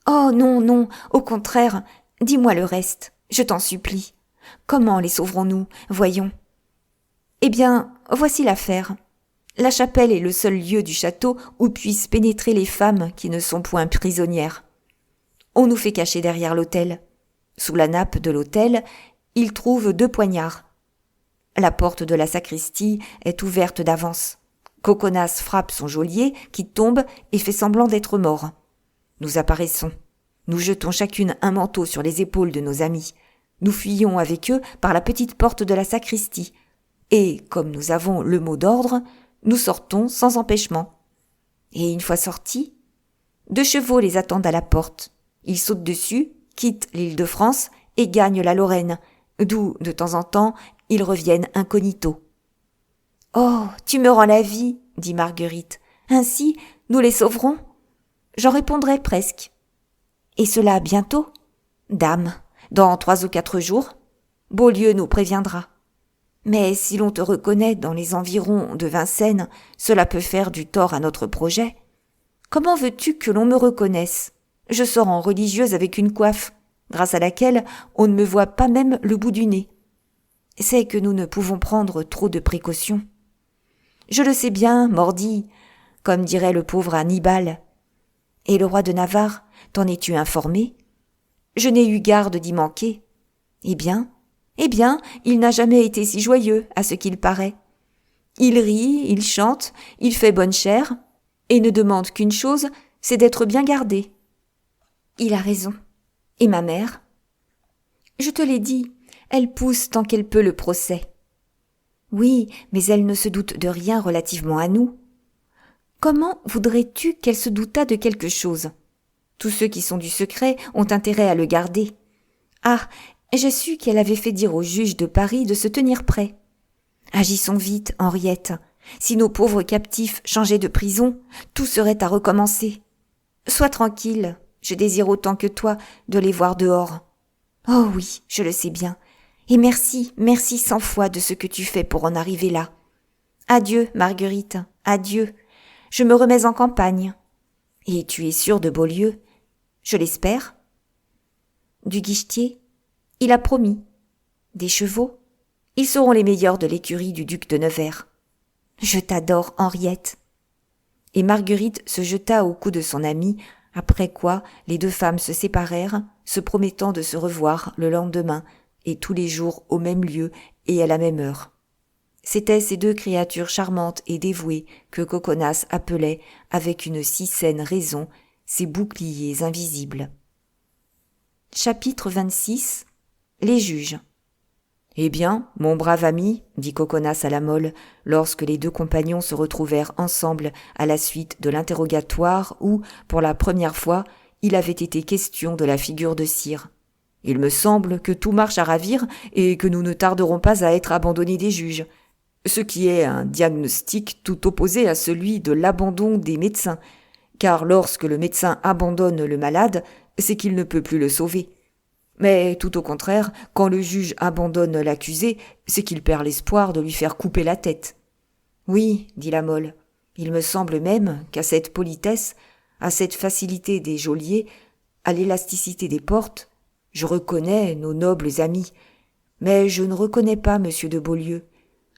Oh non, au contraire, dis-moi le reste, je t'en supplie. Comment les sauverons-nous, voyons? Eh bien, voici l'affaire. La chapelle est le seul lieu du château où puissent pénétrer les femmes qui ne sont point prisonnières. On nous fait cacher derrière l'autel. Sous la nappe de l'autel, ils trouvent 2 poignards. La porte de la sacristie est ouverte d'avance. Coconas frappe son geôlier, qui tombe et fait semblant d'être mort. Nous apparaissons. Nous jetons chacune un manteau sur les épaules de nos amis. Nous fuyons avec eux par la petite porte de la sacristie. Et, comme nous avons le mot d'ordre, nous sortons sans empêchement. Et une fois sortis, 2 chevaux les attendent à la porte. Ils sautent dessus, quittent l'Île-de-France et gagnent la Lorraine, d'où, de temps en temps, ils reviennent incognito. « Oh, tu me rends la vie, » dit Marguerite. « Ainsi, nous les sauverons ?» J'en répondrai presque. « Et cela bientôt ?»« Dame, dans 3 ou 4 jours. Beaulieu nous préviendra. Mais si l'on te reconnaît dans les environs de Vincennes, cela peut faire du tort à notre projet. Comment veux-tu que l'on me reconnaisse? Je sors en religieuse avec une coiffe, grâce à laquelle on ne me voit pas même le bout du nez. C'est que nous ne pouvons prendre trop de précautions. Je le sais bien, mordi, comme dirait le pauvre Annibal. Et le roi de Navarre, t'en es-tu informé? Je n'ai eu garde d'y manquer. Eh bien, il n'a jamais été si joyeux, à ce qu'il paraît. Il rit, il chante, il fait bonne chère, et ne demande qu'une chose, c'est d'être bien gardé. Il a raison. Et ma mère? Je te l'ai dit, elle pousse tant qu'elle peut le procès. Oui, mais elle ne se doute de rien relativement à nous. Comment voudrais-tu qu'elle se doutât de quelque chose? Tous ceux qui sont du secret ont intérêt à le garder. Ah, j'ai su qu'elle avait fait dire au juge de Paris de se tenir prêt. Agissons vite, Henriette. Si nos pauvres captifs changeaient de prison, tout serait à recommencer. Sois tranquille, je désire autant que toi de les voir dehors. Oh oui, je le sais bien. Et merci 100 fois de ce que tu fais pour en arriver là. Adieu, Marguerite, adieu. Je me remets en campagne. Et tu es sûre de Beaulieu? Je l'espère. Du guichetier? Il a promis. Des chevaux? Ils seront les meilleurs de l'écurie du duc de Nevers. Je t'adore, Henriette. Et Marguerite se jeta au cou de son amie, après quoi les deux femmes se séparèrent, se promettant de se revoir le lendemain et tous les jours au même lieu et à la même heure. C'étaient ces deux créatures charmantes et dévouées que Coconas appelait, avec une si saine raison, ses boucliers invisibles. Chapitre 26. Les juges. Eh bien, mon brave ami, dit Coconas à la Mole, lorsque les deux compagnons se retrouvèrent ensemble à la suite de l'interrogatoire où, pour la première fois, il avait été question de la figure de cire. Il me semble que tout marche à ravir et que nous ne tarderons pas à être abandonnés des juges, ce qui est un diagnostic tout opposé à celui de l'abandon des médecins, car lorsque le médecin abandonne le malade, c'est qu'il ne peut plus le sauver. Mais tout au contraire, quand le juge abandonne l'accusé, c'est qu'il perd l'espoir de lui faire couper la tête. Oui, dit la Mole, il me semble même qu'à cette politesse, à cette facilité des geôliers, à l'élasticité des portes, je reconnais nos nobles amis, mais je ne reconnais pas monsieur de Beaulieu,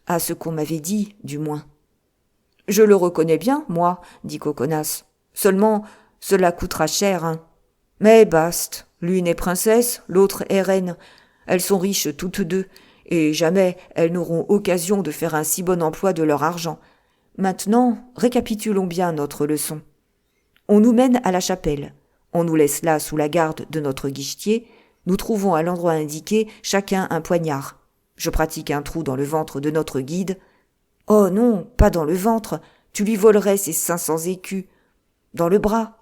à ce qu'on m'avait dit, du moins. Je le reconnais bien, moi, dit Coconas. Seulement, cela coûtera cher, hein. Mais baste, l'une est princesse, l'autre est reine. Elles sont riches toutes deux, et jamais elles n'auront occasion de faire un si bon emploi de leur argent. Maintenant, récapitulons bien notre leçon. On nous mène à la chapelle. On nous laisse là sous la garde de notre guichetier. Nous trouvons à l'endroit indiqué chacun un poignard. Je pratique un trou dans le ventre de notre guide. Oh non, pas dans le ventre, tu lui volerais ses 500 écus. Dans le bras.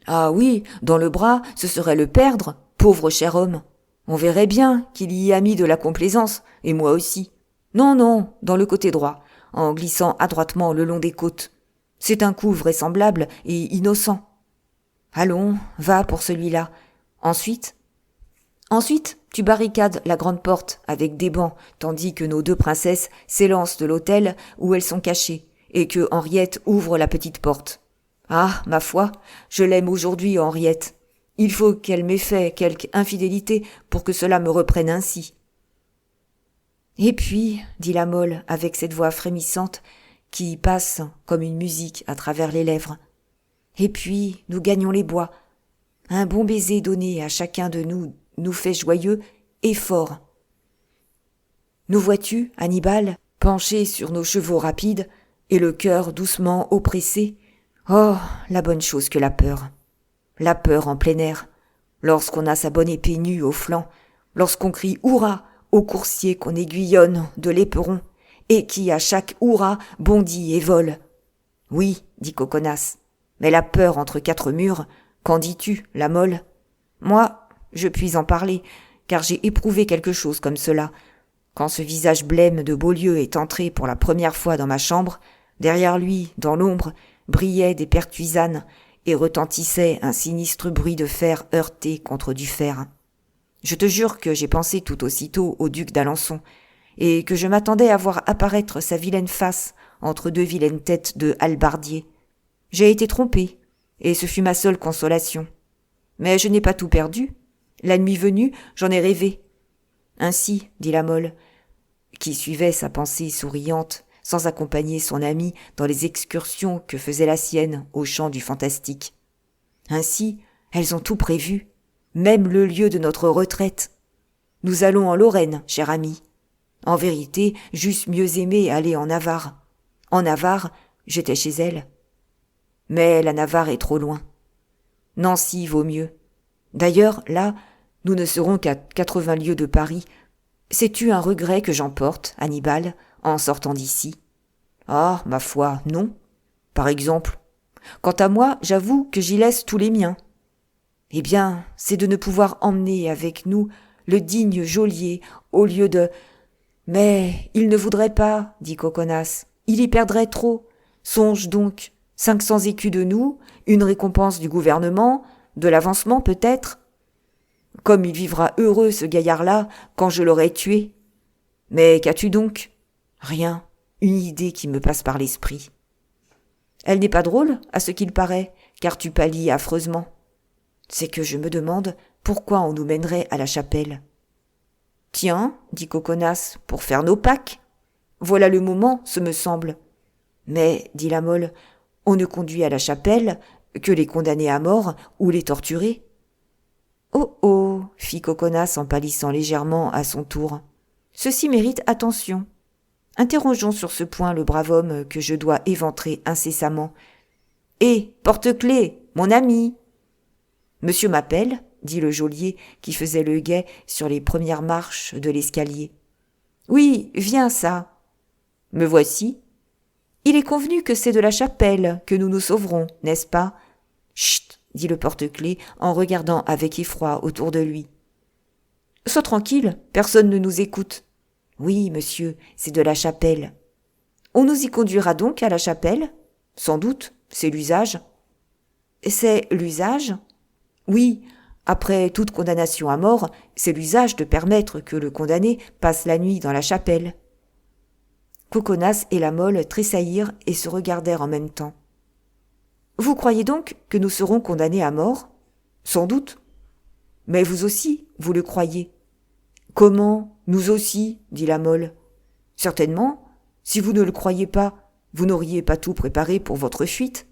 Ah oui, dans le bras, ce serait le perdre, pauvre cher homme. On verrait bien qu'il y a mis de la complaisance, et moi aussi. Non, non, dans le côté droit, en glissant adroitement le long des côtes. C'est un coup vraisemblable et innocent. Allons, va pour celui-là. Ensuite, tu barricades la grande porte avec des bancs, tandis que nos deux princesses s'élancent de l'hôtel où elles sont cachées, et que Henriette ouvre la petite porte. Ah, ma foi, je l'aime aujourd'hui, Henriette. Il faut qu'elle m'ait fait quelque infidélité pour que cela me reprenne ainsi. Et puis, dit la Mole avec cette voix frémissante qui passe comme une musique à travers les lèvres, et puis nous gagnons les bois. Un bon baiser donné à chacun de nous fait joyeux et fort. Nous vois-tu, Hannibal, penchés sur nos chevaux rapides, et le cœur doucement oppressé. Oh, la bonne chose que la peur. La peur en plein air, lorsqu'on a sa bonne épée nue au flanc, lorsqu'on crie « Hurrah !» au coursier qu'on aiguillonne de l'éperon, et qui, à chaque « Hurrah !» bondit et vole. Oui, dit Coconas, mais la peur entre quatre murs, qu'en dis-tu, la Mole? Moi, je puis en parler, car j'ai éprouvé quelque chose comme cela. Quand ce visage blême de Beaulieu est entré pour la première fois dans ma chambre, derrière lui, dans l'ombre, brillaient des pertuisanes et retentissait un sinistre bruit de fer heurté contre du fer. Je te jure que j'ai pensé tout aussitôt au duc d'Alençon, et que je m'attendais à voir apparaître sa vilaine face entre deux vilaines têtes de hallebardiers. J'ai été trompé, et ce fut ma seule consolation. Mais je n'ai pas tout perdu. La nuit venue, j'en ai rêvé. Ainsi, dit la Mole, qui suivait sa pensée souriante, sans accompagner son amie dans les excursions que faisait la sienne au champ du fantastique. Ainsi, elles ont tout prévu, même le lieu de notre retraite. Nous allons en Lorraine, cher ami. En vérité, j'eusse mieux aimé aller en Navarre. En Navarre, j'étais chez elle. Mais la Navarre est trop loin. Nancy vaut mieux. D'ailleurs, là, nous ne serons qu'à 80 lieues de Paris. Sais-tu un regret que j'emporte, Hannibal, en sortant d'ici? Ah, ma foi, non. Par exemple, Quant à moi, j'avoue que j'y laisse tous les miens. Eh bien, c'est de ne pouvoir emmener avec nous le digne geôlier au lieu de... Mais il ne voudrait pas, dit Coconas. Il y perdrait trop. Songe donc, 500 écus de nous, une récompense du gouvernement, de l'avancement peut-être. Comme il vivra heureux ce gaillard-là quand je l'aurai tué. Mais qu'as-tu donc? Rien, une idée qui me passe par l'esprit. Elle n'est pas drôle, à ce qu'il paraît, car tu pâlis affreusement. C'est que je me demande pourquoi on nous mènerait à la chapelle. Tiens, dit Coconas, pour faire nos Pâques. Voilà le moment, ce me semble. Mais, dit la Mole, on ne conduit à la chapelle que les condamnés à mort ou les torturés. Oh oh, fit Coconas en pâlissant légèrement à son tour. Ceci mérite attention. Interrogeons sur ce point le brave homme que je dois éventrer incessamment. Eh, porte-clés, mon ami! Monsieur m'appelle, dit le geôlier qui faisait le guet sur les premières marches de l'escalier. Oui, viens ça. Me voici. Il est convenu que c'est de la chapelle que nous nous sauverons, n'est-ce pas? Chut, dit le porte-clés en regardant avec effroi autour de lui. Sois tranquille, personne ne nous écoute. Oui, monsieur, c'est de la chapelle. On nous y conduira donc à la chapelle? Sans doute, c'est l'usage. C'est l'usage? Oui, après toute condamnation à mort, c'est l'usage de permettre que le condamné passe la nuit dans la chapelle. Coconas et la Mole tressaillirent et se regardèrent en même temps. Vous croyez donc que nous serons condamnés à mort? Sans doute. Mais vous aussi, vous le croyez. Comment? Nous aussi, dit la Mole. Certainement, si vous ne le croyez pas, vous n'auriez pas tout préparé pour votre fuite.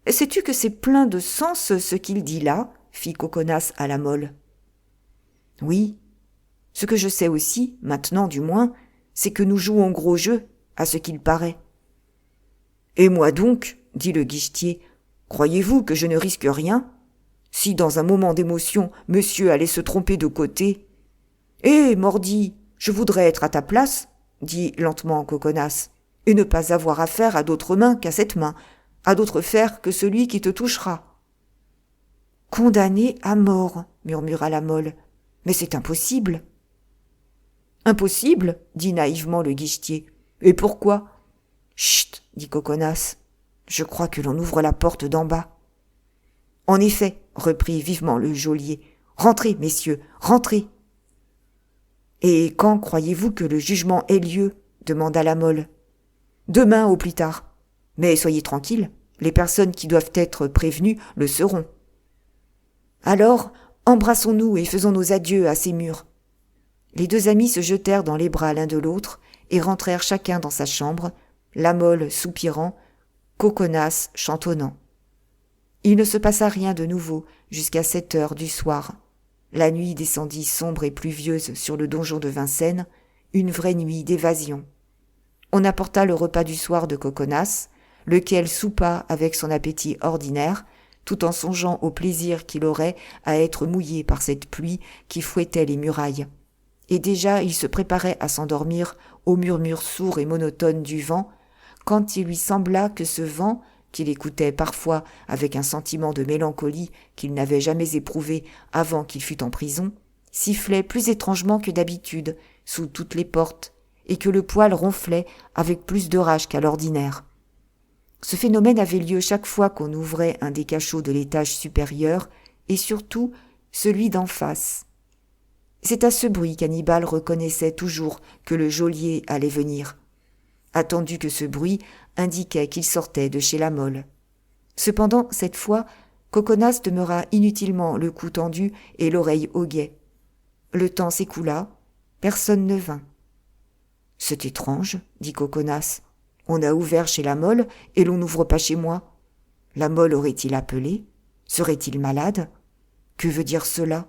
Sais-tu que c'est plein de sens ce qu'il dit là? Fit Coconas à la Mole. Oui. Ce que je sais aussi, maintenant du moins, c'est que nous jouons gros jeu, à ce qu'il paraît. Et moi donc, dit le guichetier, croyez-vous que je ne risque rien? Si dans un moment d'émotion, monsieur allait se tromper de côté. Eh, mordi, je voudrais être à ta place, dit lentement Coconas, et ne pas avoir affaire à d'autres mains qu'à cette main, à d'autres fers que celui qui te touchera. Condamné à mort, murmura la Mole. Mais c'est impossible. Impossible, dit naïvement le guichetier. Et pourquoi? Chut, dit Coconas. Je crois que l'on ouvre la porte d'en bas. En effet, reprit vivement le geôlier. Rentrez, messieurs, rentrez. Et quand croyez-vous que le jugement ait lieu? Demanda la Mole. Demain au plus tard. Mais soyez tranquilles, les personnes qui doivent être prévenues le seront. Alors, embrassons-nous et faisons nos adieux à ces murs. Les deux amis se jetèrent dans les bras l'un de l'autre et rentrèrent chacun dans sa chambre, la Mole soupirant, Coconas chantonnant. Il ne se passa rien de nouveau jusqu'à 7 heures du soir. La nuit descendit sombre et pluvieuse sur le donjon de Vincennes, une vraie nuit d'évasion. On apporta le repas du soir de Coconas, lequel soupa avec son appétit ordinaire, tout en songeant au plaisir qu'il aurait à être mouillé par cette pluie qui fouettait les murailles. Et déjà il se préparait à s'endormir au murmure sourd et monotone du vent, quand il lui sembla que ce vent, qu'il écoutait parfois avec un sentiment de mélancolie qu'il n'avait jamais éprouvé avant qu'il fût en prison, sifflait plus étrangement que d'habitude sous toutes les portes, et que le poêle ronflait avec plus de rage qu'à l'ordinaire. Ce phénomène avait lieu chaque fois qu'on ouvrait un des cachots de l'étage supérieur, et surtout celui d'en face. C'est à ce bruit qu'Annibal reconnaissait toujours que le geôlier allait venir, attendu que ce bruit indiquait qu'il sortait de chez la Mole. Cependant, cette fois, Coconas demeura inutilement le cou tendu et l'oreille au guet. Le temps s'écoula, personne ne vint. « C'est étrange, dit Coconas. On a ouvert chez la Mole et l'on n'ouvre pas chez moi. La Mole aurait-il appelé? Serait-il malade? Que veut dire cela?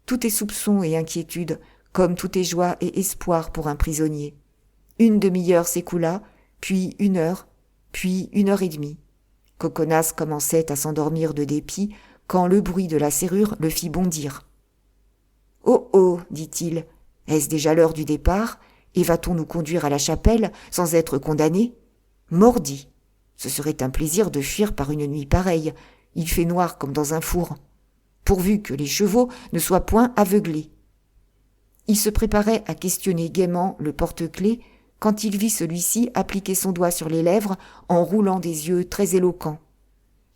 Tout est soupçon et inquiétude, comme tout est joie et espoir pour un prisonnier. Une demi-heure s'écoula, puis 1 heure, puis 1 heure et demie. Coconas commençait à s'endormir de dépit quand le bruit de la serrure le fit bondir. « Oh oh, dit-il, est-ce déjà l'heure du départ? Et va-t-on nous conduire à la chapelle sans être condamnés? Mordi! Ce serait un plaisir de fuir par une nuit pareille. Il fait noir comme dans un four. Pourvu que les chevaux ne soient point aveuglés. Il se préparait à questionner gaiement le porte-clés quand il vit celui-ci appliquer son doigt sur les lèvres en roulant des yeux très éloquents.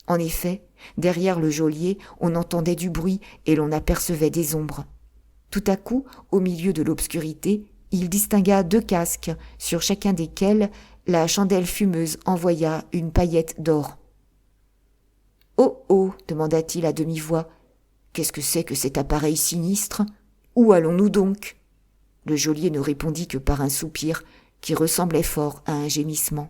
En effet, derrière le geôlier, on entendait du bruit et l'on apercevait des ombres. Tout à coup, au milieu de l'obscurité, il distingua 2 casques, sur chacun desquels la chandelle fumeuse envoya une paillette d'or. « Oh, oh » demanda-t-il à demi-voix, « qu'est-ce que c'est que cet appareil sinistre ? Où allons-nous donc ?» Le geôlier ne répondit que par un soupir qui ressemblait fort à un gémissement.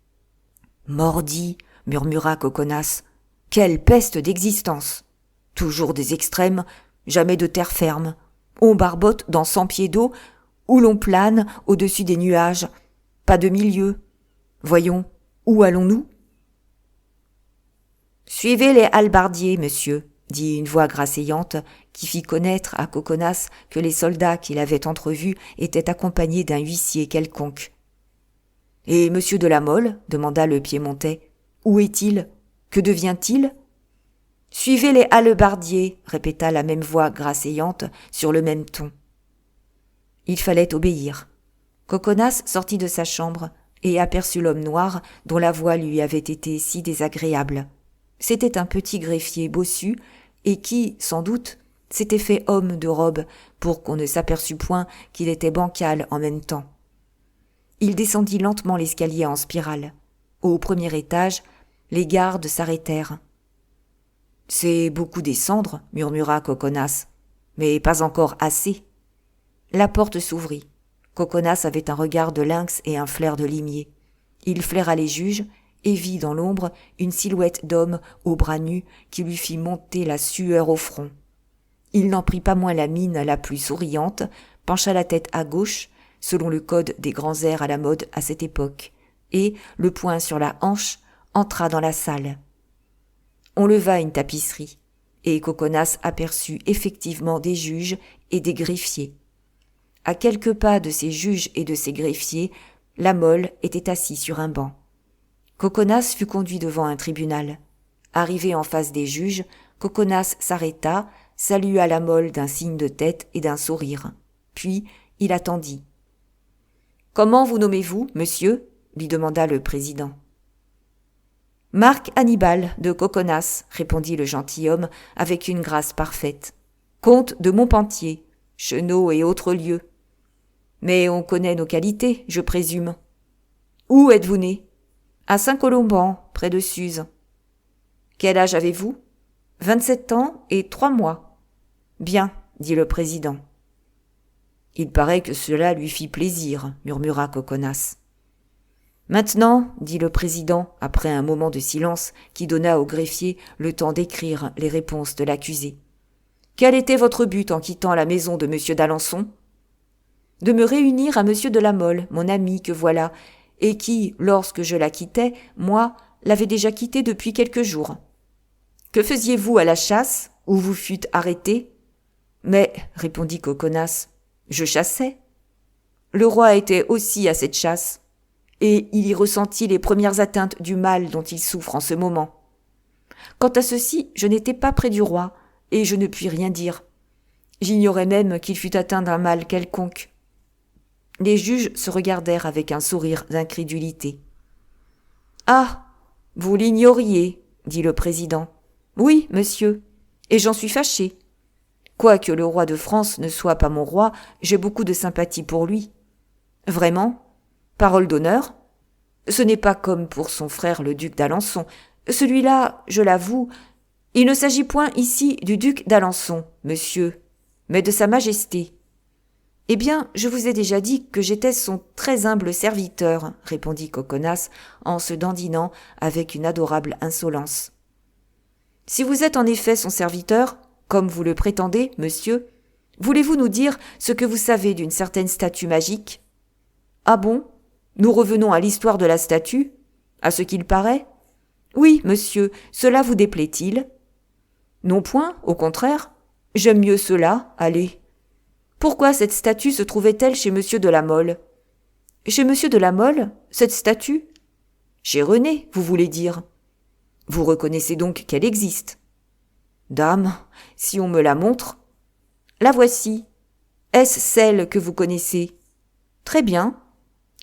« Mordi !» murmura Coconas. « Quelle peste d'existence ! Toujours des extrêmes, jamais de terre ferme. On barbote dans 100 pieds d'eau, où l'on plane au-dessus des nuages. Pas de milieu. Voyons, où allons-nous ?»« Suivez les hallebardiers, monsieur, » dit une voix grasseyante qui fit connaître à Coconas que les soldats qu'il avait entrevus étaient accompagnés d'un huissier quelconque. « Et monsieur de la Mole ?» demanda le Piémontais. « Où est-il ? Que devient-il ?»« Suivez les hallebardiers » répéta la même voix grasseyante sur le même ton. Il fallait obéir. Coconas sortit de sa chambre et aperçut l'homme noir dont la voix lui avait été si désagréable. C'était un petit greffier bossu et qui, sans doute, s'était fait homme de robe pour qu'on ne s'aperçût point qu'il était bancal en même temps. Il descendit lentement l'escalier en spirale. Au premier étage, les gardes s'arrêtèrent. « C'est beaucoup descendre, » murmura Coconas, « mais pas encore assez. » La porte s'ouvrit. Coconas avait un regard de lynx et un flair de limier. Il flaira les juges et vit dans l'ombre une silhouette d'homme aux bras nus qui lui fit monter la sueur au front. Il n'en prit pas moins la mine la plus souriante, pencha la tête à gauche, selon le code des grands airs à la mode à cette époque, et, le poing sur la hanche, entra dans la salle. On leva une tapisserie, et Coconas aperçut effectivement des juges et des greffiers. À quelques pas de ces juges et de ces greffiers, la Mole était assis sur un banc. Coconas fut conduit devant un tribunal. Arrivé en face des juges, Coconas s'arrêta, salua la Mole d'un signe de tête et d'un sourire. Puis il attendit. « Comment vous nommez-vous, monsieur ?» lui demanda le président. « Marc Annibal de Coconas, » répondit le gentilhomme avec une grâce parfaite. « Comte de Montpensier, Chenaux et autres lieux. Mais on connaît nos qualités, je présume. Où êtes-vous né ? À Saint-Colomban, près de Suse. Quel âge avez-vous ? 27 ans et 3 mois. Bien, dit le président. Il paraît que cela lui fit plaisir, murmura Coconas. Maintenant, dit le président, après un moment de silence qui donna au greffier le temps d'écrire les réponses de l'accusé. Quel était votre but en quittant la maison de M. d'Alençon ? De me réunir à M. de la Mole, mon ami que voilà, et qui, lorsque je la quittais, moi, l'avais déjà quitté depuis quelques jours. Que faisiez-vous à la chasse, où vous fûtes arrêté ? Mais, répondit Coconas, je chassais. Le roi était aussi à cette chasse, et il y ressentit les premières atteintes du mal dont il souffre en ce moment. Quant à ceci, je n'étais pas près du roi, et je ne puis rien dire. J'ignorais même qu'il fût atteint d'un mal quelconque. Les juges se regardèrent avec un sourire d'incrédulité. « Ah, vous l'ignoriez, » dit le président. « Oui, monsieur, et j'en suis fâché. Quoique le roi de France ne soit pas mon roi, j'ai beaucoup de sympathie pour lui. Vraiment ? Parole d'honneur ? Ce n'est pas comme pour son frère le duc d'Alençon. Celui-là, je l'avoue, il ne s'agit point ici du duc d'Alençon, monsieur, mais de sa majesté. » « Eh bien, je vous ai déjà dit que j'étais son très humble serviteur, » répondit Coconas en se dandinant avec une adorable insolence. « Si vous êtes en effet son serviteur, comme vous le prétendez, monsieur, voulez-vous nous dire ce que vous savez d'une certaine statue magique ? » « Ah bon ? Nous revenons à l'histoire de la statue ? À ce qu'il paraît ? Oui, monsieur, cela vous déplaît-il ? Non point, au contraire. J'aime mieux cela, allez. Pourquoi cette statue se trouvait-elle chez monsieur de la Mole ? Chez monsieur de la Mole, cette statue ? Chez René, vous voulez dire. Vous reconnaissez donc qu'elle existe. Dame, si on me la montre. La voici. Est-ce celle que vous connaissez? Très bien.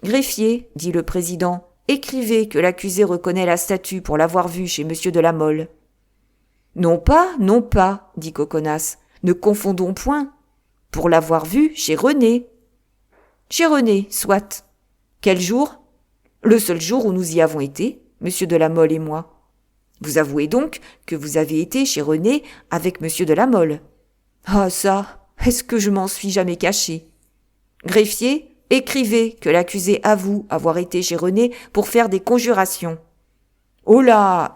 Greffier, dit le président, écrivez que l'accusé reconnaît la statue pour l'avoir vue chez monsieur de la Mole. Non pas, dit Coconas. Ne confondons point. Pour l'avoir vue chez René. Chez René, soit. Quel jour? Le seul jour où nous y avons été, monsieur de la Mole et moi. Vous avouez donc que vous avez été chez René avec monsieur de la Mole. Ah ça, est-ce que je m'en suis jamais caché? Greffier, écrivez que l'accusé avoue avoir été chez René pour faire des conjurations. Oh là,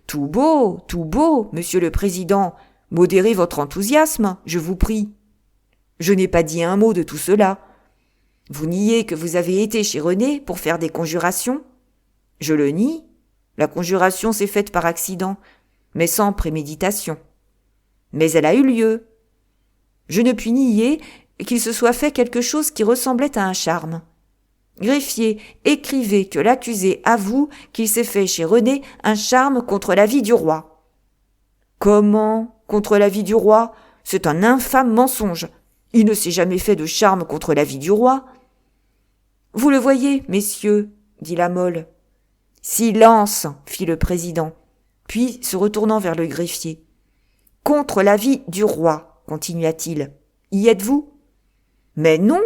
tout beau, monsieur le président, modérez votre enthousiasme, je vous prie. Je n'ai pas dit un mot de tout cela. Vous niez que vous avez été chez René pour faire des conjurations? Je le nie. La conjuration s'est faite par accident, mais sans préméditation. Mais elle a eu lieu. Je ne puis nier qu'il se soit fait quelque chose qui ressemblait à un charme. Greffier, écrivez que l'accusé avoue qu'il s'est fait chez René un charme contre la vie du roi. Comment? Contre la vie du roi? C'est un infâme mensonge. Il ne s'est jamais fait de charme contre la vie du roi. Vous le voyez, messieurs, dit la Mole. Silence, fit le président, puis se retournant vers le greffier. Contre la vie du roi, continua-t-il. Y êtes-vous? Mais non,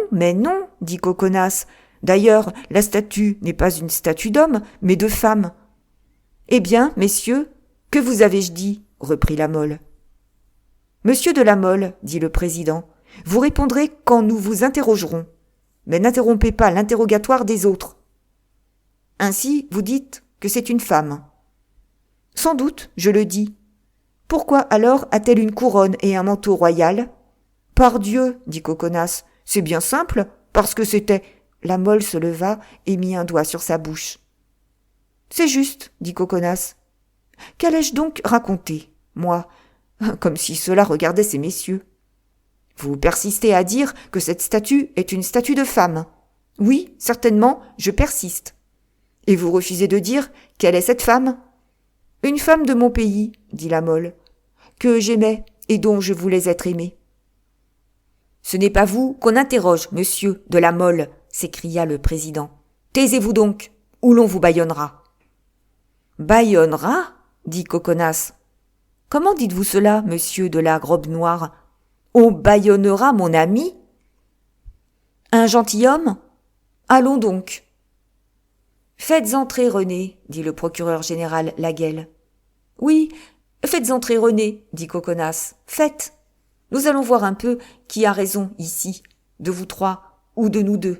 dit Coconas. D'ailleurs, la statue n'est pas une statue d'homme, mais de femme. Eh bien, messieurs, que vous avais-je dit? Reprit la Mole. Monsieur de la Mole, dit le président, vous répondrez quand nous vous interrogerons, mais n'interrompez pas l'interrogatoire des autres. Ainsi, vous dites que c'est une femme. Sans doute, je le dis. Pourquoi alors a-t-elle une couronne et un manteau royal? Pardieu, dit Coconas, c'est bien simple, parce que c'était... La Mole se leva et mit un doigt sur sa bouche. C'est juste, dit Coconas. Qu'allais-je donc raconter, moi, comme si cela regardait ces messieurs? Vous persistez à dire que cette statue est une statue de femme. Oui, certainement, je persiste. Et vous refusez de dire quelle est cette femme? Une femme de mon pays, dit la Mole, que j'aimais et dont je voulais être aimé. Ce n'est pas vous qu'on interroge, monsieur de la Mole, s'écria le président. Taisez-vous donc, ou l'on vous bâillonnera. Bâillonnera? dit Coconas. Comment dites-vous cela, monsieur de la Robe Noire? On bâillonnera mon ami? Un gentilhomme? Allons donc. Faites entrer René, dit le procureur général Laguel. Oui, faites entrer René, dit Coconas. Faites. Nous allons voir un peu qui a raison ici, de vous trois ou de nous deux.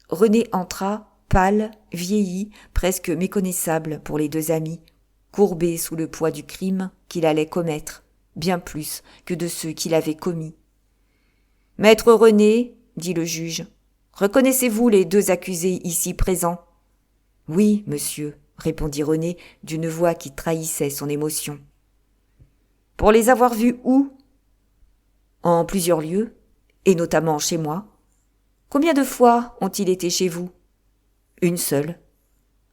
René entra, pâle, vieilli, presque méconnaissable pour les deux amis, courbé sous le poids du crime qu'il allait commettre, bien plus que de ceux qu'il avait commis. « Maître René, dit le juge, reconnaissez-vous les deux accusés ici présents ?»« Oui, monsieur, répondit René d'une voix qui trahissait son émotion. « Pour les avoir vus où ?»« En plusieurs lieux, et notamment chez moi. » Combien de fois ont-ils été chez vous? Une seule.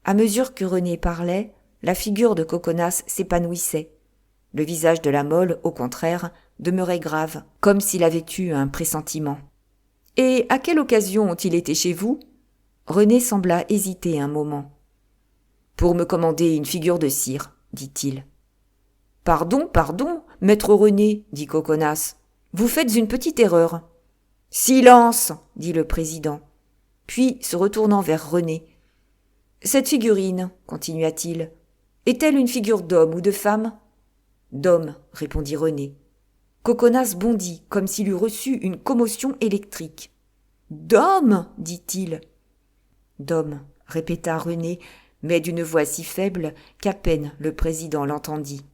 À mesure que René parlait, la figure de Coconas s'épanouissait. Le visage de la Mole, au contraire, demeurait grave, comme s'il avait eu un pressentiment. Et à quelle occasion ont-ils été chez vous? René sembla hésiter un moment. Pour me commander une figure de cire, dit-il. Pardon, maître René, dit Coconas. Vous faites une petite erreur. Silence, dit le président. Puis, se retournant vers René. Cette figurine, continua-t-il, est-elle une figure d'homme ou de femme? D'homme, répondit René. Coconas bondit comme s'il eût reçu une commotion électrique. D'homme, dit-il. D'homme, répéta René, mais d'une voix si faible qu'à peine le président l'entendit.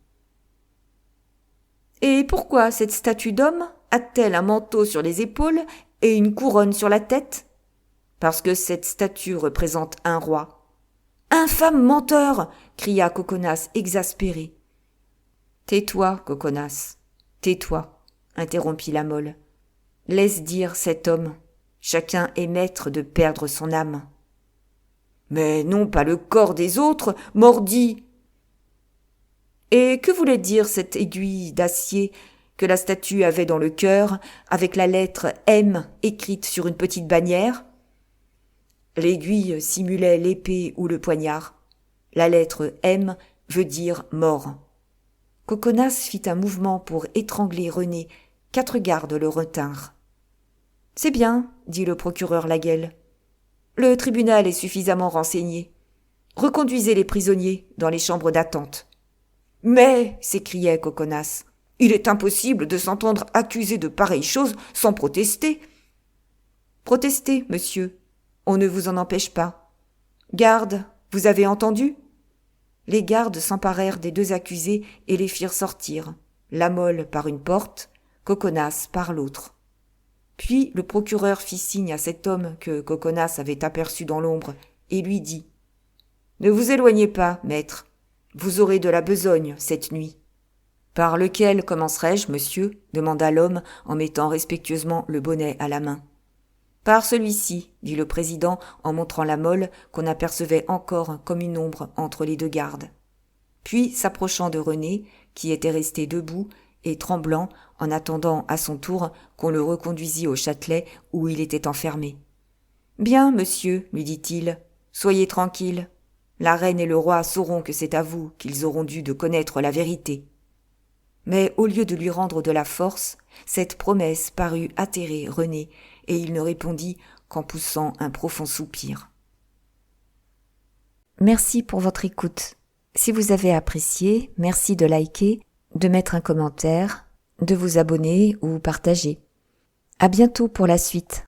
Et pourquoi cette statue d'homme a-t-elle un manteau sur les épaules et une couronne sur la tête? Parce que cette statue représente un roi. Infâme menteur! Cria Coconas exaspéré. Tais-toi, Coconas, tais-toi, interrompit la Mole. Laisse dire cet homme. Chacun est maître de perdre son âme. Mais non pas le corps des autres, mordi. Et que voulait dire cette aiguille d'acier que la statue avait dans le cœur, avec la lettre M écrite sur une petite bannière? L'aiguille simulait l'épée ou le poignard. La lettre M veut dire mort. Coconas fit un mouvement pour étrangler René. 4 gardes le retinrent. « C'est bien, dit le procureur Laguel. Le tribunal est suffisamment renseigné. Reconduisez les prisonniers dans les chambres d'attente. »« Mais, s'écriait Coconas, il est impossible de s'entendre accuser de pareilles choses sans protester. »« Protestez, monsieur. On ne vous en empêche pas. Garde, vous avez entendu ?» Les gardes s'emparèrent des 2 accusés et les firent sortir, Lamolle par une porte, Coconas par l'autre. Puis le procureur fit signe à cet homme que Coconas avait aperçu dans l'ombre et lui dit « Ne vous éloignez pas, maître. Vous aurez de la besogne cette nuit. »« Par lequel commencerai-je, monsieur ?» demanda l'homme en mettant respectueusement le bonnet à la main. « Par celui-ci, » dit le président en montrant Lamolle qu'on apercevait encore comme une ombre entre les 2 gardes. Puis, s'approchant de René, qui était resté debout et tremblant en attendant à son tour qu'on le reconduisît au Châtelet où il était enfermé. « Bien, monsieur, lui dit-il, soyez tranquille. La reine et le roi sauront que c'est à vous qu'ils auront dû de connaître la vérité. » Mais au lieu de lui rendre de la force, cette promesse parut atterrer René, et il ne répondit qu'en poussant un profond soupir. Merci pour votre écoute. Si vous avez apprécié, merci de liker, de mettre un commentaire, de vous abonner ou partager. À bientôt pour la suite.